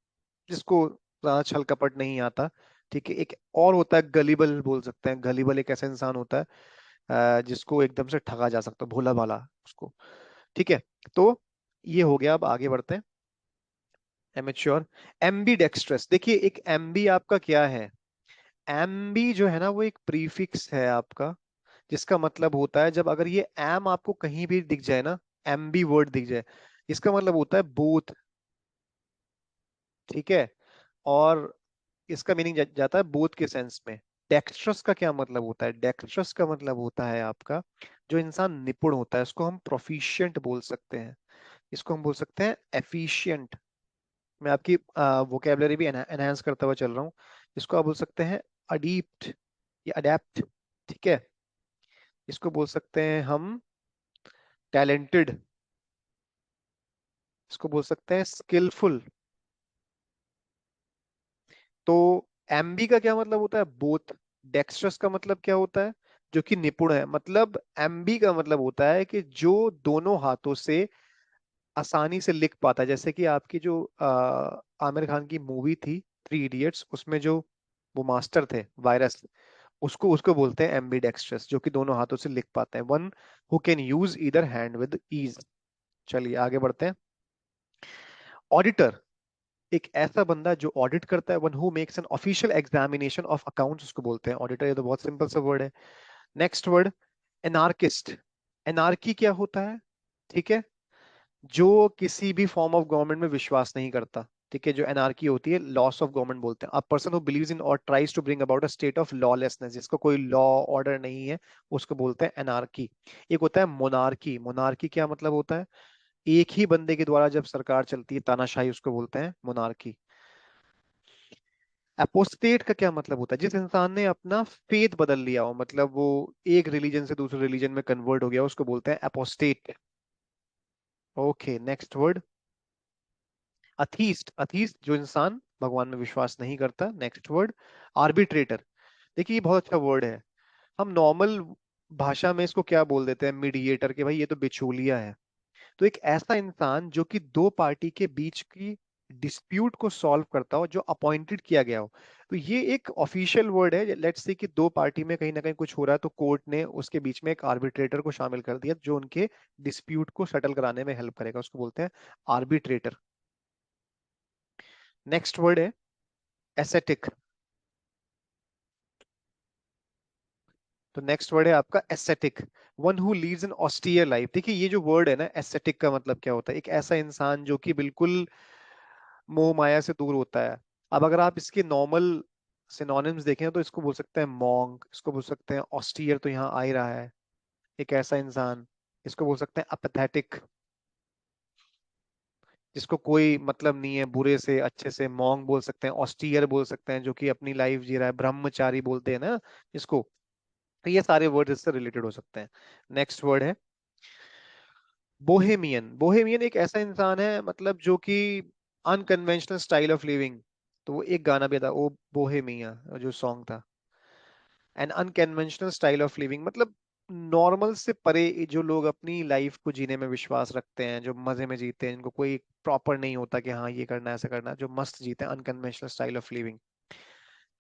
जिसको ज्यादा छल कपट नहीं आता, ठीक है। एक और होता है गलीबल, बोल सकते हैं गलीबल, एक ऐसा इंसान होता है जिसको एकदम से ठगा जा सकता है, भोला भाला उसको, ठीक है। तो ये हो गया, अब आगे बढ़ते हैं। एमेच्योर। एम्बी डेक्स्ट्रस, देखिए एक एम्बी आपका क्या है, एम्बी जो है ना वो एक प्रीफिक्स है आपका, जिसका मतलब होता है जब अगर ये एम आपको कहीं भी दिख जाए ना, एम्बी वर्ड दिख जाए, इसका मतलब होता है बोथ, ठीक है। और इसका मीनिंग जाता है बोथ के सेंस में। डेक्स्ट्रस का क्या मतलब होता है, डेक्स्ट्रस का मतलब होता है आपका जो इंसान निपुण होता है, उसको हम प्रोफिशिएंट बोल सकते हैं, इसको हम बोल सकते हैं एफिशिएंट। मैं आपकी वोकेबलरी भी एनहांस करता हुआ चल रहा हूँ। इसको आप बोल सकते हैं अडीप्ट या अडेप्ट, ठीक है। इसको बोल सकते हैं हम टैलेंटेड, इसको बोल सकते हैं स्किलफुल। तो एम्बी का क्या मतलब होता है, बोथ। डेक्स्ट्रस का मतलब क्या होता है, जो कि निपुण है। मतलब एम्बी का मतलब होता है कि जो दोनों हाथों से आसानी से लिख पाता है। जैसे कि आपकी जो आमिर खान की मूवी थी 3 इडियट्स, उसमें जो वो मास्टर थे वायरस, उसको उसको बोलते हैं एम्बी डेक्स्ट्रस, जो कि दोनों हाथों से लिख पाते हैं, one who can use either hand with ease. चलिए आगे बढ़ते हैं। ऑडिटर, एक ऐसा बंदा जो ऑडिट करता है, one who makes an official examination of accounts, उसको बोलते हैं ऑडिटर। ये तो बहुत सिंपल सा वर्ड है। Next word, anarchist. एनार्की क्या होता है? ठीक है, जो किसी भी फॉर्म ऑफ गवर्नमेंट में विश्वास नहीं करता। ठीक है, जो एनार्की होती है, लॉस ऑफ गवर्नमेंट बोलते हैं। A person who believes in और tries to bring about a state of lawlessness, जिसको कोई लॉ ऑर्डर नहीं है, उसको बोलते हैं एनार्की। एक होता है मोनार्की। मोनार्की क्या मतलब होता है? एक ही बंदे के द्वारा जब सरकार चलती है, तानाशाही, उसको बोलते हैं मोनार्की। एपोस्टेट का क्या मतलब होता है? जिस इंसान ने अपना फेथ बदल लिया हो, मतलब वो एक रिलीजन से दूसरे रिलीजन में कन्वर्ट हो गया, उसको बोलते हैं apostate. Okay, next word, atheist. Atheist, जो इंसान भगवान में विश्वास नहीं करता। Next word, arbitrator. देखिए, ये बहुत अच्छा वर्ड है। हम नॉर्मल भाषा में इसको क्या बोल देते हैं? मीडिएटर, के भाई ये तो बिचौलिया है। तो एक ऐसा इंसान जो कि दो पार्टी के बीच की डिस्प्यूट को सॉल्व करता हो, जो अपॉइंटेड किया गया हो। तो ये एक ऑफिशियल वर्ड है। लेट्स से कि दो पार्टी में कहीं ना कहीं कुछ हो रहा है, तो कोर्ट ने उसके बीच में एक आर्बिट्रेटर को शामिल कर दिया, जो उनके डिस्प्यूट को सेटल कराने में हेल्प करेगा, उसको बोलते हैं आर्बिट्रेटर। नेक्स्ट वर्ड है एसेटिक। तो नेक्स्ट वर्ड है आपका ascetic, one who leads an austere life. देखिए, ये जो वर्ड है ना, एसेटिक का मतलब क्या होता है? एक ऐसा इंसान जो कि बिल्कुल मोह माया से दूर होता है। अब अगर आप इसके नॉर्मल सिनोनिम्स देखें तो इसको बोल सकते हैं मॉन्क, इसको बोल सकते हैं ऑस्टियर, तो यहाँ आ ही रहा है एक ऐसा इंसान। इसको बोल सकते हैं अपेथेटिक, जिसको कोई मतलब नहीं है बुरे से अच्छे से। मॉन्क बोल सकते हैं, ऑस्टियर बोल सकते हैं, जो कि अपनी लाइफ जी रहा है। ब्रह्मचारी बोलते हैं ना इसको। तो ये सारे वर्ड इससे रिलेटेड हो सकते हैं। नेक्स्ट वर्ड है बोहेमियन। बोहेमियन एक ऐसा इंसान है, मतलब जो कि अनकन्वेंशनल स्टाइल ऑफ लिविंग। तो वो एक गाना भी था, वो बोहेमिया जो सॉन्ग था। An unconventional style of living मतलब नॉर्मल से परे, जो लोग अपनी लाइफ को जीने में विश्वास रखते हैं, जो मजे में जीते हैं, इनको कोई प्रॉपर नहीं होता कि हाँ ये करना है, ऐसा करना है, जो मस्त जीते हैं, अनकन्वेंशनल स्टाइल ऑफ लिविंग।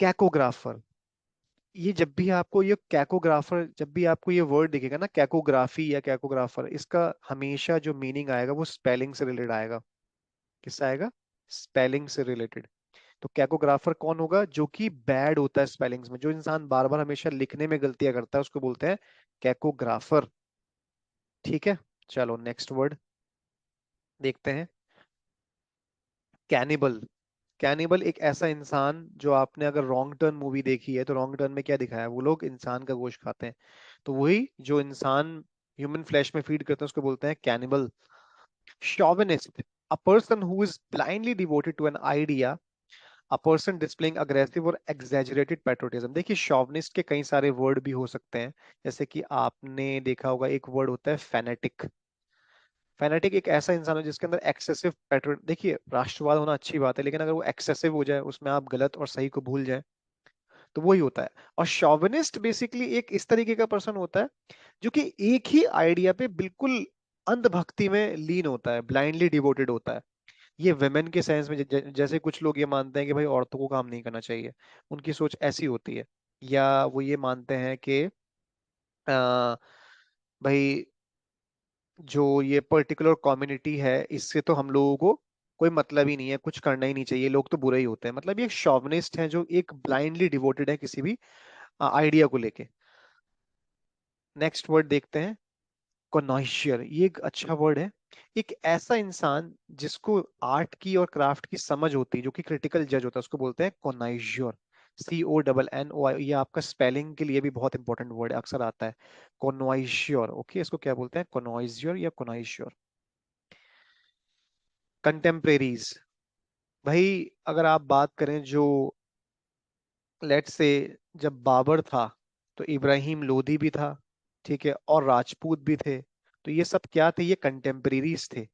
कैकोग्राफर, ये जब भी आपको ये कैकोग्राफर, जब भी आपको ये वर्ड दिखेगा ना, कैकोग्राफी या कैकोग्राफर, इसका हमेशा जो मीनिंग आएगा वो स्पेलिंग से रिलेटेड आएगा। किससे आएगा? स्पेलिंग से रिलेटेड। तो कैकोग्राफर कौन होगा? जो कि बैड होता है स्पेलिंग्स में, जो इंसान बार बार हमेशा लिखने में गलतियां करता है, उसको बोलते हैं कैकोग्राफर। ठीक है, चलो नेक्स्ट वर्ड देखते हैं, कैनिबल। कैनिबल एक ऐसा इंसान, जो आपने अगर रॉन्ग टर्न मूवी देखी है, तो रॉन्ग टर्न में क्या दिखाया है? वो लोग इंसान का गोश्त खाते हैं। तो वही जो इंसान ह्यूमन फ्लैश में फीड करते हैं, उसको बोलते हैं cannibal. Chauvinist, a person who is blindly devoted to an idea, a person displaying aggressive और exaggerated patriotism। देखिए, शॉविनिस्ट के कई सारे वर्ड भी हो सकते हैं। जैसे कि आपने देखा होगा, एक वर्ड होता है फैनेटिक। फैनेटिक एक ऐसा इंसान है जिसके अंदर एक्सेसिव पैट्रियट, देखिए राष्ट्रवाद होना अच्छी बात है, लेकिन अगर वो एक्सेसिव हो जाए, उसमें आप गलत और सही को भूल जाए, तो वही होता है। और शॉविनिस्ट बेसिकली एक इस तरीके का पर्सन होता है, जो कि एक ही आइडिया पे बिल्कुल अंधभक्ति में लीन होता है, ब्लाइंडली डिवोटेड होता है। ये वेमेन के सेंस में, जैसे कुछ लोग ये मानते हैं कि भाई औरतों को काम नहीं करना चाहिए, उनकी सोच ऐसी होती है। या वो ये मानते हैं कि भाई जो ये पर्टिकुलर कम्युनिटी है, इससे तो हम लोगों को कोई मतलब ही नहीं है, कुछ करना ही नहीं चाहिए, लोग तो बुरे ही होते हैं। मतलब ये शॉविनिस्ट है, जो एक ब्लाइंडली डिवोटेड है किसी भी आइडिया को लेके। नेक्स्ट वर्ड देखते हैं, कॉनॉइशियर। ये एक अच्छा वर्ड है। एक ऐसा इंसान जिसको आर्ट की और क्राफ्ट की समझ होती है, जो कि क्रिटिकल जज होता है, उसको बोलते हैं कॉनॉइशियर। CONNOI। ये आपका स्पेलिंग के लिए भी बहुत इंपॉर्टेंट वर्ड है, अक्सर आता है कॉनॉइशियर। ओके, इसको क्या बोलते हैं? कॉनॉइशियर या कॉनॉइशियर। कंटेम्परेरीज, भाई अगर आप बात करें, जो लेट्स से जब बाबर था, तो इब्राहिम लोदी भी था, ठीक है, और राजपूत भी थे। तो ये सब क्या थे? ये कंटेम्परेरीज थे,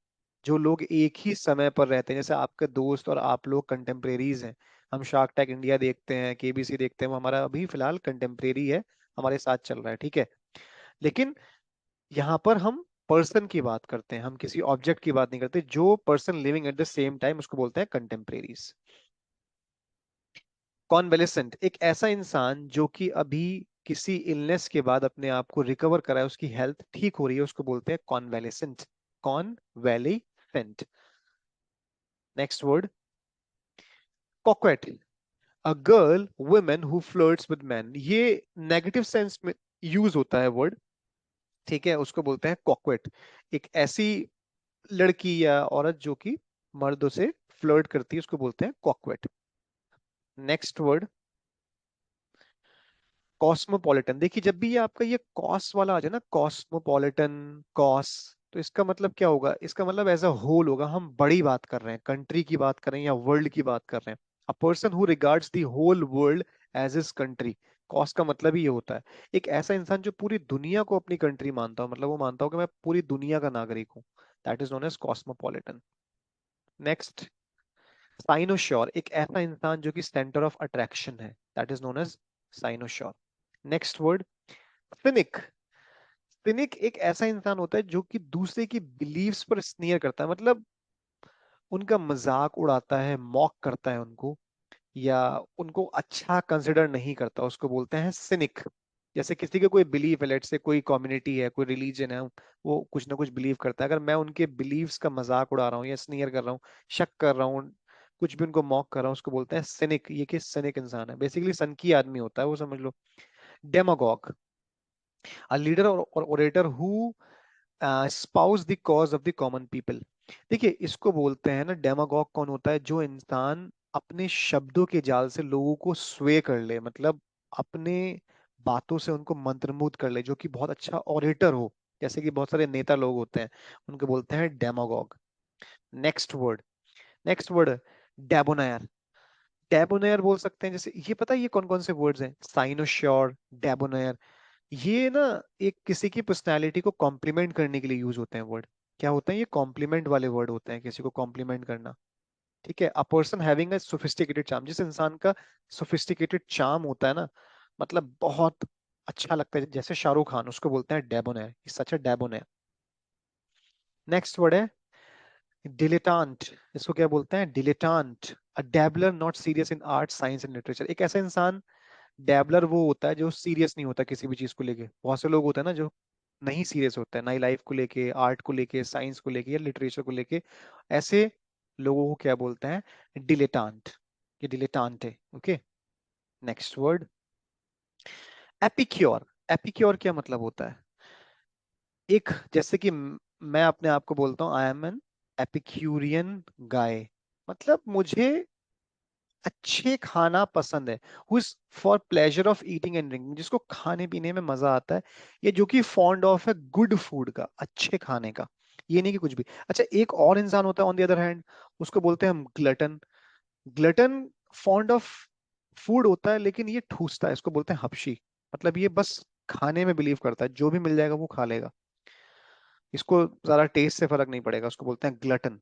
जो लोग एक ही समय पर रहते हैं। जैसे आपके दोस्त और आप लोग कंटेम्परेरीज हैं। हम शार्क टैंक इंडिया देखते हैं, KBC देखते हैं, वो हमारा अभी फिलहाल कंटेम्परेरी है, हमारे साथ चल रहा है, ठीक है। लेकिन यहाँ पर हम पर्सन की बात करते हैं, हम किसी ऑब्जेक्ट की बात नहीं करते। जो person living at the same time, उसको बोलते हैं कंटेम्परेरीज। कॉन्वेलेसेंट, एक ऐसा इंसान जो कि अभी किसी इलनेस के बाद अपने आप को रिकवर करा है, उसकी हेल्थ ठीक हो रही है, उसको बोलते हैं convalescent. Convalescent. Next word, coquette. A girl women who flirts with man. ये नेगेटिव सेंस में यूज होता है वर्ड। ठीक है, उसको बोलते हैं कॉक्वेट। एक ऐसी लड़की या औरत जो कि मर्दों से फ्लर्ट करती है, उसको बोलते हैं कॉक्वेट। Next word, cosmopolitan. देखिए जब भी ये आपका ये कॉस वाला आ जाए ना, कॉस्मोपॉलिटन, कॉस, तो इसका मतलब क्या होगा? इसका मतलब एज अ होल होगा, हम बड़ी बात कर रहे हैं, कंट्री की बात कर रहे हैं या वर्ल्ड की बात कर रहे हैं। A person who regards the whole world as is country. Cos का मतलब ही ये होता है, एक ऐसा इंसान जो पूरी दुनिया को अपनी कंट्री मानता हो, मतलब वो मानता हो कि मैं पूरी दुनिया का नागरिक हूँ। That is known as cosmopolitan. Next, cynosure. एक ऐसा इंसान जो कि सेंटर ऑफ अट्रैक्शन है, that is known as cynosure. Next word, cynic. Cynic एक ऐसा इंसान होता है जो कि दूसरे की बिलीव्स पर स्नीयर करता है, मतलब उनका मजाक उड़ाता है, मॉक करता है उनको, या उनको अच्छा कंसिडर नहीं करता, उसको बोलते हैं सिनिक। जैसे किसी का कोई बिलीफ है, लेट से कोई कम्युनिटी है, कोई रिलीजन है, वो कुछ ना कुछ बिलीव करता है, अगर मैं उनके बिलीव्स का मजाक उड़ा रहा हूँ या स्नीयर कर रहा हूँ, शक कर रहा हूँ, कुछ भी उनको मॉक कर रहा हूँ, उसको बोलते हैं सिनिक। ये कि सिनिक इंसान है, बेसिकली सन की आदमी होता है वो, समझ लो। डेमागॉग, अ लीडर और orator who spouse the cause of the common people. देखिए इसको बोलते हैं ना, डेमागॉग कौन होता है? जो इंसान अपने शब्दों के जाल से लोगों को स्वे कर ले, मतलब अपने बातों से उनको मंत्रमुग्ध कर ले, जो कि बहुत अच्छा ऑरेटर हो, जैसे कि बहुत सारे नेता लोग होते हैं, उनको बोलते हैं demagogue. Next word, next word, debonair. Debonair बोल सकते हैं, जैसे ये पता है ये कौन कौन से वर्ड्स हैं? साइनोश्योर, डेबोनायर। ये ना एक किसी की पर्सनालिटी को कॉम्प्लीमेंट करने के लिए यूज होते हैं वर्ड। क्या होते हैं ये? कॉम्प्लीमेंट वाले वर्ड होते हैं, किसी को कॉम्प्लीमेंट करना। ठीक है, a person having a sophisticated charm. जिस इंसान का सोफिस्टिकेटेड चार्म होता है ना, मतलब बहुत अच्छा लगता है, जैसे शाहरुख खान, उसको बोलते हैं डेबोनेर, सच अ डेबोनेर। नेक्स्ट वर्ड है डिलेटांट। इसको क्या बोलते हैं? Dilettante, a dabbler not serious in art science and literature. एक ऐसा इंसान, डैबलर वो होता है जो सीरियस नहीं होता किसी भी चीज को लेके। बहुत से लोग होते हैं ना जो नहीं सीरियस होता है, ना ही लाइफ को लेके, आर्ट को लेके, साइंस को लेके या लिटरेचर को लेके। ऐसे लोगों को क्या बोलते हैं? डिलेटांट। ये डिलेटांट है। Okay, next word, epicure. Epicure क्या मतलब होता है? एक, जैसे कि मैं अपने आप को बोलता हूँ आई एम एन एपिक्यूरियन गाय, मतलब मुझे अच्छे खाना पसंद है। Who is for pleasure of eating and drinking, जिसको खाने पीने में मजा आता है, ये जो कि फॉन्ड ऑफ है गुड फूड का, अच्छे खाने का, ये नहीं कि कुछ भी। अच्छा, एक और इंसान होता है ऑन द अदर हैंड, उसको बोलते हैं हम glutton. Glutton fond of food होता है लेकिन ये ठूसता है, इसको बोलते हैं हपशी। मतलब ये बस खाने में बिलीव करता है, जो भी मिल जाएगा वो खा लेगा, इसको ज्यादा टेस्ट से फर्क नहीं पड़ेगा, उसको बोलते हैं ग्लटन।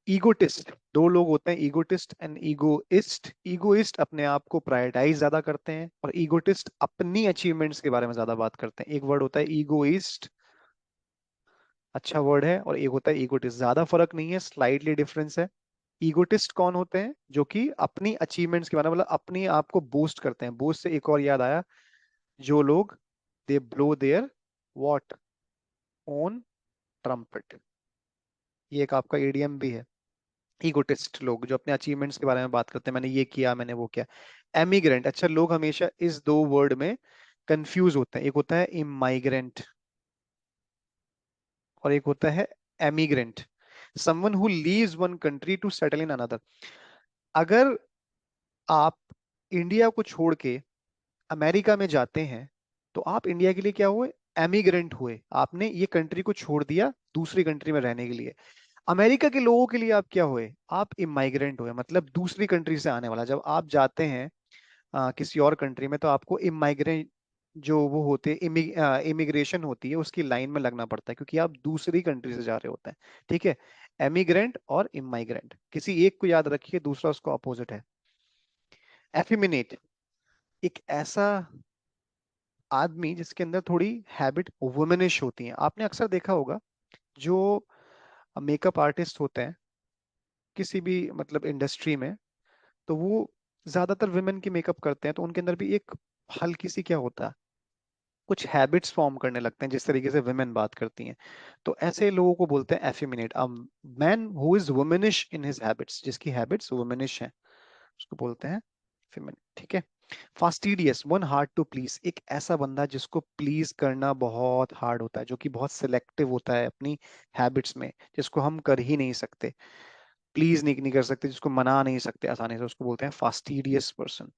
ईगोटिस्ट, दो लोग होते हैं, ईगोटिस्ट एंड ईगोइस्ट। ईगोइस्ट अपने आप को प्रायोरिटाइज ज्यादा करते हैं, और ईगोटिस्ट अपनी अचीवमेंट्स के बारे में ज्यादा बात करते हैं। एक वर्ड होता है ईगोइस्ट, अच्छा वर्ड है, और एक होता है ईगोटिस्ट, ज्यादा फर्क नहीं है, स्लाइटली डिफरेंस है। ईगोटिस्ट कौन होते हैं? जो कि अपनी अचीवमेंट्स के बारे में, मतलब अपने आप को बूस्ट करते हैं। बूस्ट से एक और याद आया, जो लोग they blow their what own trumpet, ये एक आपका एडीएम भी है। ईगोटिस्ट लोग जो अपने अचीवमेंट्स के बारे में बात करते हैं, मैंने ये किया, मैंने वो किया। एमिग्रेंट, अच्छा लोग हमेशा इस दो वर्ड में कंफ्यूज होते हैं, एक होता है इमाइग्रेंट और एक होता है emigrant. Someone who leaves one country to settle in another. अगर आप इंडिया को छोड़ के अमेरिका में जाते हैं, तो आप इंडिया के लिए क्या हुए? एमिग्रेंट हुए, आपने ये कंट्री को छोड़ दिया दूसरी कंट्री में रहने के लिए। अमेरिका के लोगों के लिए आप क्या हुए? आप इमाइग्रेंट हुए, मतलब दूसरी कंट्री से आने वाला। जब आप जाते हैं किसी और कंट्री में, तो आपको इमाइग्रेंट जो वो होते हैं, इमिग्रेशन होती है, उसकी लाइन में लगना पड़ता है, क्योंकि आप दूसरी कंट्री से जा रहे होते हैं। ठीक है, एमिग्रेंट और इमाइग्रेंट, किसी एक को याद रखिए, दूसरा उसका अपोजिट है। एफिमिनेट, एक ऐसा आदमी जिसके अंदर थोड़ी हैबिट वुमेनिश होती है। आपने अक्सर देखा होगा, जो मेकअप आर्टिस्ट होते हैं किसी भी मतलब इंडस्ट्री में, तो वो ज्यादातर विमेन की मेकअप करते हैं, तो उनके अंदर भी एक हल्की सी क्या होता है, कुछ हैबिट्स फॉर्म करने लगते हैं, जिस तरीके से विमेन बात करती हैं। तो ऐसे लोगों को बोलते हैं effeminate. A man who is womanish in his habits, जिसकी हैबिट्स वुमेनिश हैं, उसको बोलते हैं फेमिनिन। ठीक है, fastidious, one hard to please, एक ऐसा बंदा जिसको प्लीज करना बहुत हार्ड होता है, जो कि बहुत सिलेक्टिव होता है अपनी हैबिट्स में, जिसको हम कर ही नहीं सकते, प्लीज नहीं कर सकते, जिसको मना नहीं सकते आसानी से, उसको बोलते हैं फास्टिडियस पर्सन।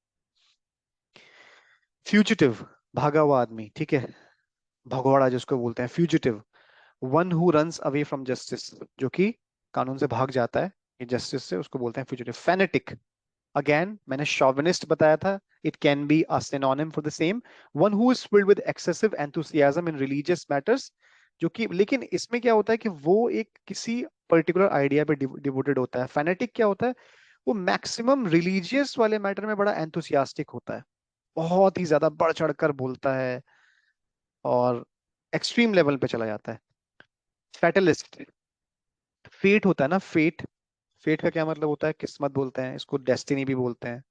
फ्यूजिटिव, भागा हुआ आदमी, ठीक है, भगौड़ा जिसको बोलते हैं fugitive, one who runs away from justice, जो कि कानून से भाग जाता है, ये जस्टिस से, उसको बोलते हैं फ्यूजिटिव। फेनेटिक, अगेन मैंने शॉविनिस्ट बताया था, it can be a synonym for the same, one who is filled with excessive enthusiasm in religious matters, जो कि, लेकिन इसमें क्या होता है कि वो एक किसी पर्टिकुलर आइडिया पे डिवोटेड होता है। फेनेटिक क्या होता है, वो मैक्सिमम रिलीजियस वाले मैटर में बड़ा एंथुसियास्टिक होता है, बहुत ही ज्यादा बढ़ चढ़कर बोलता है और एक्सट्रीम लेवल पे चला जाता है। फैटलिस्ट, फेट होता है ना, फेट, फेट का क्या मतलब होता है, किस्मत बोलते हैं इसको, डेस्टिनी भी बोलते हैं,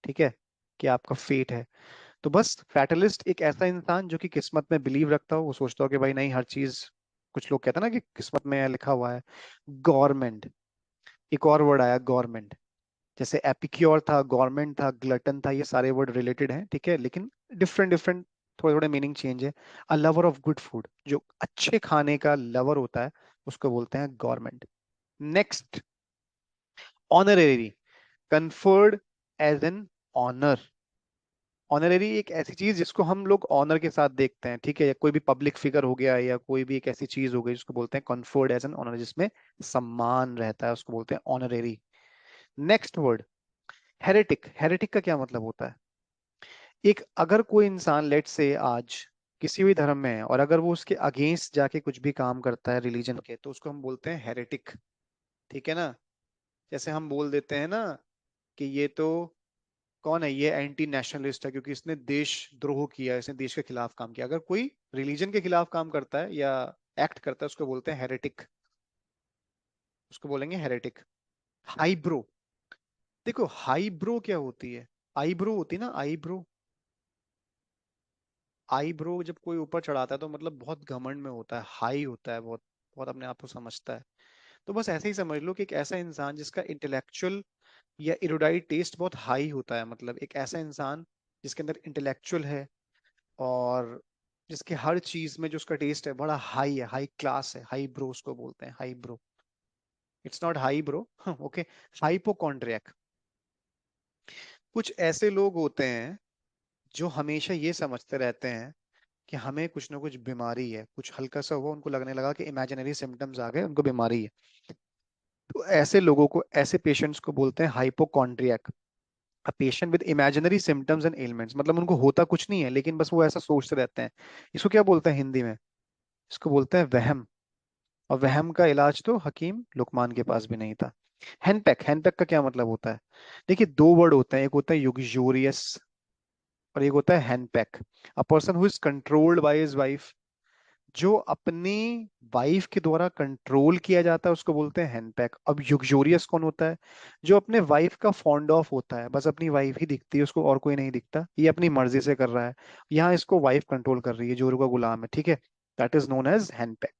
ठीक है, कि आपका फेट है। तो बस फैटलिस्ट एक ऐसा इंसान जो कि किस्मत में बिलीव रखता हो, वो सोचता हो कि भाई नहीं, हर चीज, कुछ लोग कहते हैं ना कि किस्मत में लिखा हुआ है। गवर्नमेंट, एक और वर्ड आया गवर्नमेंट, जैसे एपिक्योर था, गवर्नमेंट था, ग्लटन था, ये सारे वर्ड रिलेटेड हैं, ठीक है, लेकिन डिफरेंट डिफरेंट, थोड़े थोड़े मीनिंग चेंज है। A lover of good food, जो अच्छे खाने का लवर होता है, उसको बोलते हैं government. Next, honorary, conferred as an honour. Honorary एक ऐसी चीज जिसको हम लोग ऑनर के साथ देखते हैं, ठीक है, या कोई भी पब्लिक फिगर हो गया, या कोई भी एक ऐसी चीज हो गई जिसको बोलते हैं कन्फर्ड एज एन ऑनर, जिसमें सम्मान रहता है, उसको बोलते हैं honorary. Next word, heretic. Heretic का क्या मतलब होता है, एक, अगर कोई इंसान लेट से आज किसी भी धर्म में है और अगर वो उसके अगेंस्ट जाके कुछ भी काम करता है रिलीजन के, तो उसको हम बोलते हैं हेरेटिक, ठीक है ना। जैसे हम बोल देते हैं ना कि ये तो कौन है, ये एंटी नेशनलिस्ट है क्योंकि इसने देशद्रोह किया, इसने देश के खिलाफ काम किया। अगर कोई रिलीजन के खिलाफ काम करता है या एक्ट करता है, उसको बोलते हैं हेरेटिक, उसको बोलेंगे हेरेटिक। हाईब्रो, देखो हाईब्रो क्या होती है, आईब्रो होती है ना, आईब्रो, आईब्रो जब कोई ऊपर चढ़ाता है तो मतलब बहुत घमंड में होता है, हाई होता है, बहुत बहुत अपने आप को समझता है। तो बस ऐसे ही समझ लो कि एक ऐसा इंसान जिसका इंटेलेक्चुअल या इरोडाइट टेस्ट बहुत हाई होता है, मतलब एक ऐसा इंसान जिसके अंदर इंटेलेक्चुअल है और जिसके हर चीज में जो उसका टेस्ट है बड़ा हाई है, हाई क्लास है, हाई ब्रो उसको बोलते हैं, high bro. It's not high bro, okay. Hypochondriac, कुछ ऐसे लोग होते हैं जो हमेशा ये समझते रहते हैं कि हमें कुछ ना कुछ बीमारी है, कुछ हल्का सा हुआ उनको लगने लगा कि इमेजिनरी सिम्टम्स आ गए, उनको बीमारी है। तो ऐसे लोगों को, ऐसे पेशेंट्स को बोलते हैं hypochondriac. A patient with imaginary symptoms and elements, मतलब उनको होता कुछ नहीं है लेकिन बस वो ऐसा सोचते रहते हैं। इसको क्या बोलते हैं हिंदी में, इसको बोलते हैं वहम। और वहम का इलाज तो हकीम लुकमान के पास भी नहीं था। हैंडपैक, हैंडपैक का क्या मतलब होता है, देखिए दो वर्ड होते हैं, एक होता है युक्जोरियस और एक होता है henpeck. A person who is controlled by his wife, जो अपनी वाइफ के द्वारा कंट्रोल किया जाता है उसको बोलते हैं हैंडपैक। अब युक्जोरियस कौन होता है, जो अपने वाइफ का फॉन्ड ऑफ होता है, बस अपनी वाइफ ही दिखती है उसको और कोई नहीं दिखता, ये अपनी मर्जी से कर रहा है, यहाँ इसको वाइफ कंट्रोल कर रही है, जोरू का गुलाम है, ठीक है, दैट इज नोन एज हैंडपैक।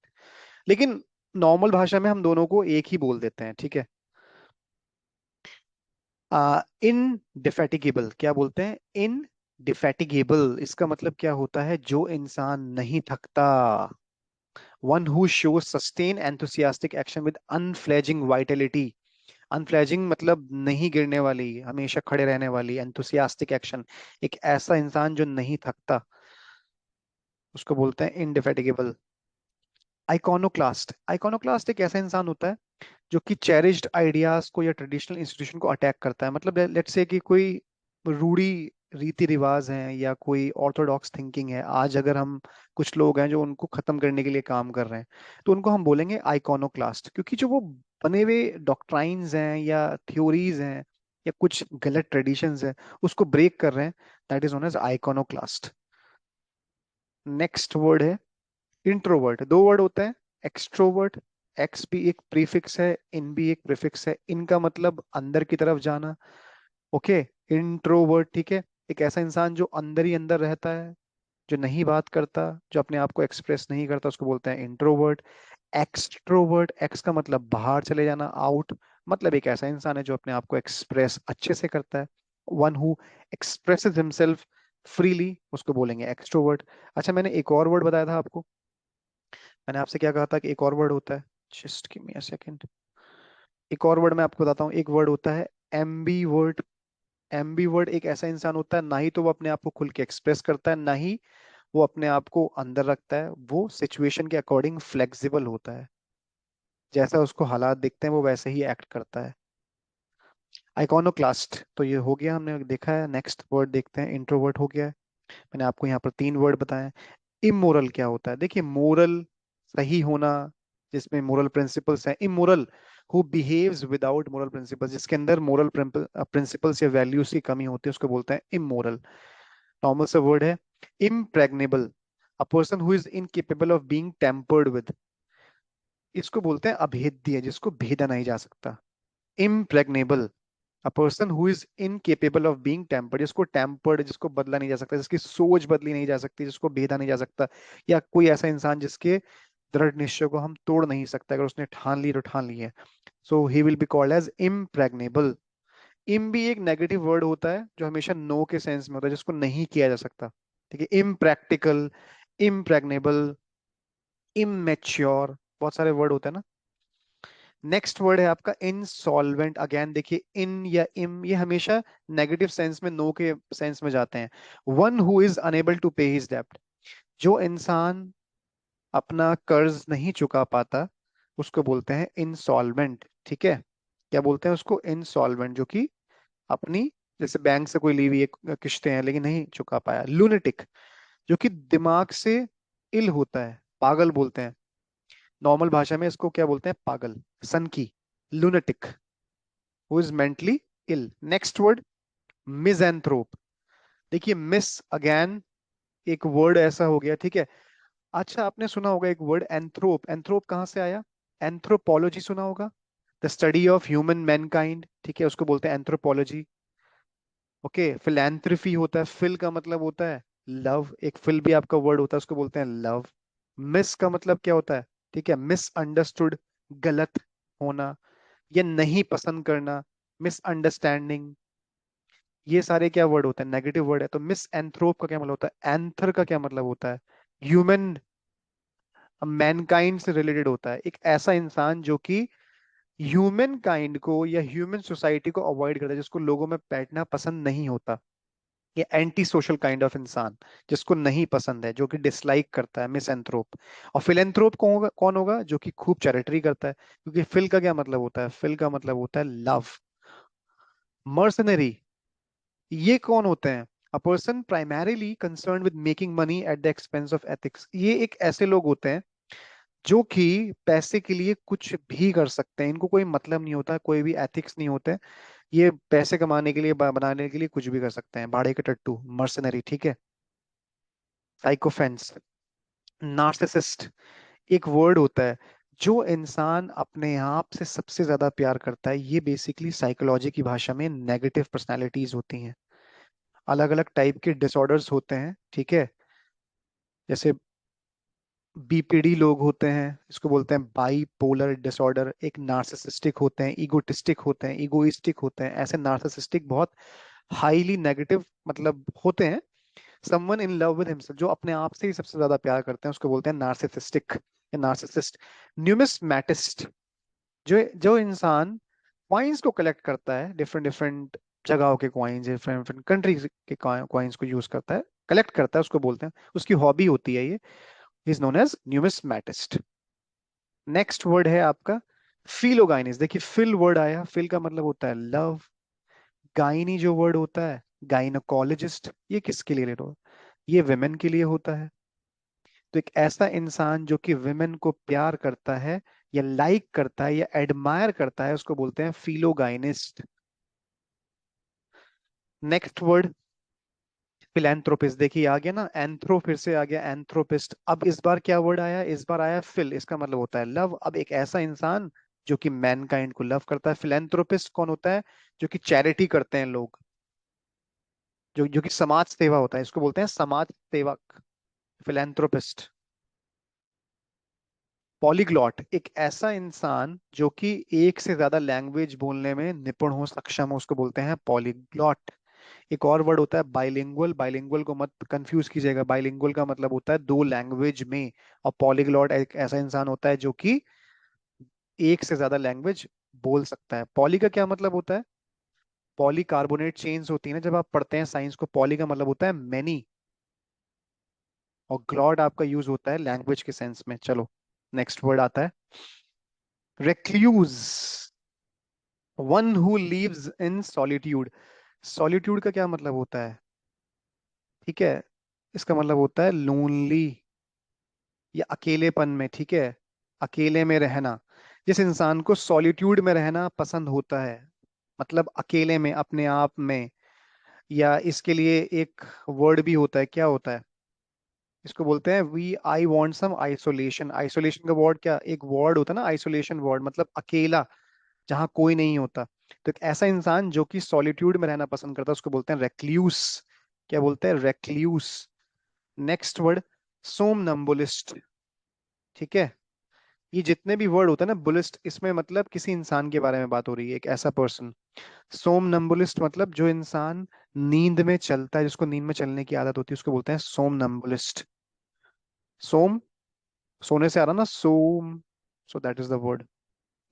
लेकिन नॉर्मल भाषा में हम दोनों को एक ही बोल देते हैं, ठीक है। इनडिफैटिगेबल, क्या बोलते हैं, इनडिफैटिगेबल, इसका मतलब क्या होता है, जो इंसान नहीं थकता। One who shows sustain enthusiastic action with unflagging vitality. Unflagging मतलब नहीं गिरने वाली, हमेशा खड़े रहने वाली, एंथुसियास्टिक एक्शन, एक ऐसा इंसान जो नहीं थकता, उसको बोलते हैं इनडिफैटिगेबल। आइकोनोक्लास्ट, आइकोनोक्लास्ट एक ऐसा इंसान होता है जो कि चेरिश्ड आइडियाज को या ट्रेडिशनल इंस्टीट्यूशन को अटैक करता है। मतलब लेट्स से कि कोई रूढ़ी रीति रिवाज हैं या कोई ऑर्थोडॉक्स थिंकिंग है, आज अगर हम, कुछ लोग हैं जो उनको खत्म करने के लिए काम कर रहे हैं, तो उनको हम बोलेंगे आइकोनोक्लास्ट, क्योंकि जो वो बने हुए डॉक्ट्राइन्स हैं या थ्योरीज हैं या कुछ गलत ट्रेडिशंस हैं उसको ब्रेक कर रहे हैं, that is known as iconoclast. Next word है इंट्रोवर्ट। दो वर्ड होते हैं, एक्सट्रोवर्ट, एक्स भी एक प्रीफिक्स है, इन भी एक प्रीफिक्स है, इनका मतलब अंदर की तरफ जाना, ओके। इंट्रोवर्ट, ठीक है, एक ऐसा इंसान जो अंदर ही अंदर रहता है, जो नहीं बात करता, जो अपने आप को एक्सप्रेस नहीं करता, उसको बोलते हैं इंट्रोवर्ट। एक्सट्रोवर्ट, एक्स का मतलब बाहर चले जाना, आउट, मतलब एक ऐसा इंसान है जो अपने आप को एक्सप्रेस अच्छे से करता है। One who expresses himself freely उसको बोलेंगे एक्सट्रोवर्ट। अच्छा, मैंने एक और वर्ड बताया था आपको, मैंने आपसे क्या कहा था कि एक और वर्ड होता है, just give me a second. एक और वर्ड मैं आपको बताता हूँ, एक वर्ड होता है एम्बीवर्ट। एम्बीवर्ट एक ऐसा इंसान होता है, ना ही तो वो अपने आप को खुल के एक्सप्रेस करता है, ना ही वो अपने आप को अंदर रखता है, वो सिचुएशन के अकॉर्डिंग फ्लेक्सिबल होता है, जैसा उसको हालात दिखते हैं वो वैसे ही एक्ट करता है। आइकॉनोक्लास्ट तो ये हो गया, हमने देखा है। नेक्स्ट वर्ड देखते हैं, इंट्रोवर्ट हो गया है। मैंने आपको यहाँ पर 3 वर्ड बताए। इमोरल क्या होता है? देखिए, मोरल सही होना, जिसमें मोरल प्रिंसिपल्स हैं। Immoral who behaves without moral principles, जिसके अंदर मोरल प्रिंसिपल्स या वैल्यूज की कमी होती है उसको बोलते हैं इमोरल। नॉर्मल सा वर्ड है। Impregnable, a person who is incapable of being tempered with, इसको बोलते हैं अभेद्य, जिसको भेदा नहीं जा सकता। Impregnable, a person who is incapable of being tempered, जिसको टेम्पर्ड, जिसको बदला नहीं जा सकता, जिसकी सोच बदली नहीं जा सकती, जिसको भेदा नहीं जा सकता। या कोई ऐसा इंसान जिसके दृढ़ निश्चय को हम तोड़ नहीं सकते, अगर उसने ठान ली तो ठान ली है। So he will be called as impregnable. Im भी एक नेगेटिव वर्ड होता है जो हमेशा नो के सेंस में होता है, जिसको नहीं किया जा सकता। ठीक है, इम्प्रैक्टिकल, इम्प्रेग्नेबल, इमेच्योर, बहुत सारे वर्ड होते हैं ना। नेक्स्ट वर्ड है आपका इंसॉल्वेंट। अगेन देखिए, इन या इम ये हमेशा नेगेटिव सेंस में, नो के सेंस में जाते हैं। One who is unable to pay his डेब्ट, जो इंसान अपना कर्ज नहीं चुका पाता उसको बोलते हैं इंसॉल्वेंट। ठीक है, क्या बोलते हैं उसको? इंसॉल्वेंट, जो कि अपनी, जैसे बैंक से कोई ली हुई एक किस्तें हैं लेकिन नहीं चुका पाया। लूनेटिक, जो कि दिमाग से इल होता है, पागल बोलते हैं। नॉर्मल भाषा में इसको क्या बोलते हैं? पागल, सनकी, lunatic, who is mentally ill. Next word misanthrope. देखिए, मिस अगेन एक वर्ड ऐसा हो गया, ठीक है। अच्छा, आपने सुना होगा एक वर्ड एंथ्रोप। एंथ्रोप कहाँ से आया? एंथ्रोपोलॉजी सुना होगा, the study of human Mankind, ठीक है, उसको बोलते हैं एंथ्रोपोलॉजी। ओके, फिलैंथ्रफी होता है, फिल का मतलब होता है लव, एक फिल भी आपका वर्ड होता है, उसको बोलते हैं लव। मिस का मतलब क्या होता है? ठीक है, मिसअंडरस्टूड, गलत होना या नहीं पसंद करना, मिसअंडरस्टैंडिंग। ये सारे क्या वर्ड होते हैं? नेगेटिव वर्ड है। तो मिस एंथ्रोप का क्या मतलब होता है? एंथर का क्या मतलब होता है? ह्यूमन, मैनकाइंड से रिलेटेड होता है, एक ऐसा इंसान जो कि ह्यूमन काइंड को या ह्यूमन सोसाइटी को अवॉइड करता है, जिसको लोगों में बैठना पसंद नहीं होता। ये एंटी सोशल काइंड ऑफ इंसान, जिसको नहीं पसंद है, जो कि डिसलाइक करता है, मिसएंथ्रोप। और फिलेंथ्रोप कौन होगा? जो कि खूब चैरिटी करता है, क्योंकि फिल का क्या मतलब होता है? फिल का मतलब होता है लव। मर्सनरी, ये कौन होते हैं? A person primarily concern with making money at the expense of ethics. ये एक ऐसे लोग होते हैं जो कि पैसे के लिए कुछ भी कर सकते हैं, इनको कोई मतलब नहीं होता, कोई भी एथिक्स नहीं होते। ये पैसे कमाने के लिए, बनाने के लिए कुछ भी कर सकते हैं, भाड़े के टट्टू, मर्सनरी। ठीक है। साइकोफेंस, नार्सिसिस्ट, एक वर्ड होता है, जो इंसान अपने आप से सबसे ज्यादा प्यार करता है। ये बेसिकली साइकोलॉजी की भाषा में नेगेटिव पर्सनालिटीज होती हैं। अलग अलग टाइप के डिसऑर्डर्स होते हैं, ठीक है। जैसे बीपीडी लोग होते हैं, इसको बोलते हैं बाई पोलर डिसऑर्डर। एक नार्सिसिस्टिक होते हैं, ईगोटिस्टिक होते हैं, ईगोइस्टिक होते हैं। ऐसे नार्सिसिस्टिक बहुत हाईली नेगेटिव मतलब होते हैं। Someone in love with himself, जो अपने आप से ही सबसे ज्यादा प्यार करते हैं, उसको बोलते हैं नार्सिसिस्टिक या नार्सिसिस्ट। न्यूमिस्मैटिस्ट, जो जो इंसान कॉइन्स को कलेक्ट करता है, डिफरेंट डिफरेंट जगहों के कॉइन्स, डिफरेंट डिफरेंट कंट्रीज के कॉइन्स को यूज करता है, कलेक्ट करता है, उसको बोलते हैं, उसकी हॉबी होती है ये, is known as numismatist. Next word है आपका फिलोगाइनिस। देखिए, फिल वर्ड आया, फिल का मतलब होता है लव। गाइनी जो वर्ड होता है, गाइनकोलॉजिस्ट, ये किसके लिए हो? ये विमेन के लिए होता है। तो एक ऐसा इंसान जो कि विमेन को प्यार करता है या लाइक करता है या एडमायर करता है, उसको बोलते हैं फिलोगाइनिस्ट। Next word philanthropist. देखिए, आ गया ना, एंथ्रो फिर से आ गया, एंथ्रोपिस्ट। अब इस बार क्या वर्ड आया? इस बार आया फिल, इसका मतलब होता है लव। अब एक ऐसा इंसान जो कि मैनकाइंड को लव करता है। फिलैंथ्रोपिस्ट कौन होता है? जो कि चैरिटी करते हैं लोग, जो कि समाज सेवा होता है, इसको बोलते हैं समाज सेवक, फिलैंथ्रोपिस्ट। पॉलीग्लॉट, एक ऐसा इंसान जो कि एक से ज्यादा लैंग्वेज बोलने में निपुण हो, सक्षम हो, उसको बोलते हैं पॉलीग्लॉट। एक और वर्ड होता है बाइलिंगुअल, बाइलिंगुअल को मत कंफ्यूज कीजिएगा, बाइलिंगुअल का मतलब होता है दो लैंग्वेज में। और पॉलीग्लॉट एक ऐसा इंसान होता है जो कि एक से ज्यादा लैंग्वेज बोल सकता है। पॉली का क्या मतलब होता है? पॉलीकार्बोनेट चेन्स होती है ना जब आप पढ़ते हैं साइंस को, पॉली का मतलब होता है मैनी, और ग्लॉट आपका यूज होता है लैंग्वेज के सेंस में। चलो नेक्स्ट वर्ड आता है recluse, one who lives in solitude. Solitude का क्या मतलब होता है? ठीक है, इसका मतलब होता है लोनली या अकेलेपन में। ठीक है, अकेले में रहना। जिस इंसान को सॉलिट्यूड में रहना पसंद होता है, मतलब अकेले में, अपने आप में, या इसके लिए एक वर्ड भी होता है, क्या होता है? इसको बोलते हैं we I want some isolation. Isolation का वर्ड क्या, एक वर्ड होता है ना आइसोलेशन वर्ड, मतलब अकेला, जहाँ कोई नहीं होता। तो एक ऐसा इंसान जो कि सॉलिट्यूड में रहना पसंद करता है उसको बोलते हैं रेक्ल्यूस। क्या बोलते हैं? रेक्ल्यूस। Next word somnambulist. ठीक है, ये जितने भी वर्ड होते हैं ना बुलिस्ट, इसमें मतलब किसी इंसान के बारे में बात हो रही है, एक ऐसा पर्सन। सोमनम्बुलिस्ट मतलब जो इंसान नींद में चलता है, जिसको नींद में चलने की आदत होती है उसको बोलते हैं सोमनम्बुलिस्ट। सोम, सोने से आ रहा ना som, so that is the word.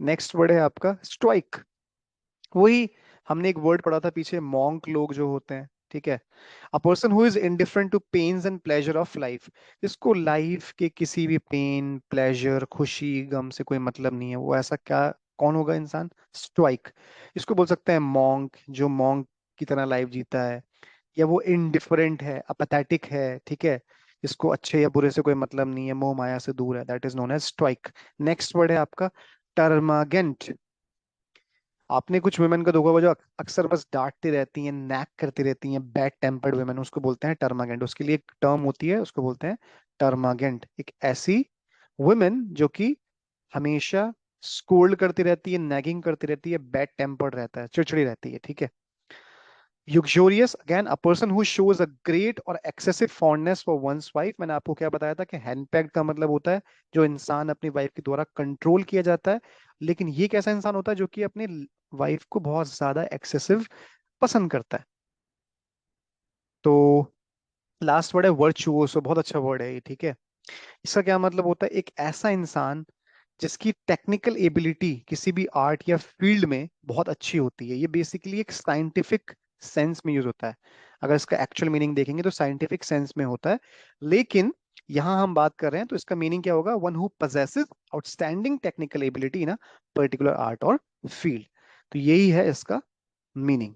Next word है आपका स्ट्राइक। वही हमने एक वर्ड पढ़ा था पीछे, मॉन्क लोग जो होते हैं। ठीक है, a person who is indifferent to pains and pleasure of life, जिसको लाइफ के किसी भी पेन, प्लेजर, खुशी, गम से कोई मतलब नहीं है, वो ऐसा क्या, कौन होगा इंसान? स्टोइक। इसको बोल सकते हैं मॉन्क, जो मॉन्क की तरह लाइफ जीता है। या वो इनडिफरेंट है, अपेथेटिक है। ठीक है, इसको अच्छे या बुरे से कोई मतलब नहीं है, मोह माया से दूर है, that is known as stoic. Next word है आपका टर्मागेंट। आपने कुछ वुमेन का देखा होगा जो अक्सर बस डांटती रहती हैं, नैक करती रहती हैं, बैड टेम्पर्ड वुमेन, उसको बोलते हैं टर्मागेंट। उसके लिए एक टर्म होती है, उसको बोलते हैं टर्मागेंट। एक ऐसी वुमेन जो कि हमेशा स्कोल्ड करती रहती है, नैगिंग करती रहती है, बैड टेम्पर्ड रहता है, चिड़चिड़ी रहती है। ठीक है, uxorious again a person who shows a great और excessive fondness for one's wife. मैंने आपको क्या बताया था कि हैंडपैक्ड का मतलब होता है जो इंसान अपनी वाइफ के द्वारा कंट्रोल किया जाता है। लेकिन ये कैसा इंसान होता है जो कि अपनी वाइफ को बहुत ज्यादा एक्सेसिव पसंद करता है। तो लास्ट वर्ड है वर्चुओसो, बहुत अच्छा वर्ड है ये। ठीक है, इसका क्या मतलब होता है? एक ऐसा इंसान जिसकी टेक्निकल एबिलिटी किसी भी आर्ट या फील्ड में बहुत अच्छी होती है। ये बेसिकली एक साइंटिफिक सेंस में यूज होता है। अगर इसका एक्चुअल मीनिंग देखेंगे तो साइंटिफिक सेंस में होता है, लेकिन यहाँ हम बात कर रहे हैं तो इसका मीनिंग क्या होगा? One who possesses outstanding technical ability in a particular art और फील्ड। तो यही है इसका मीनिंग।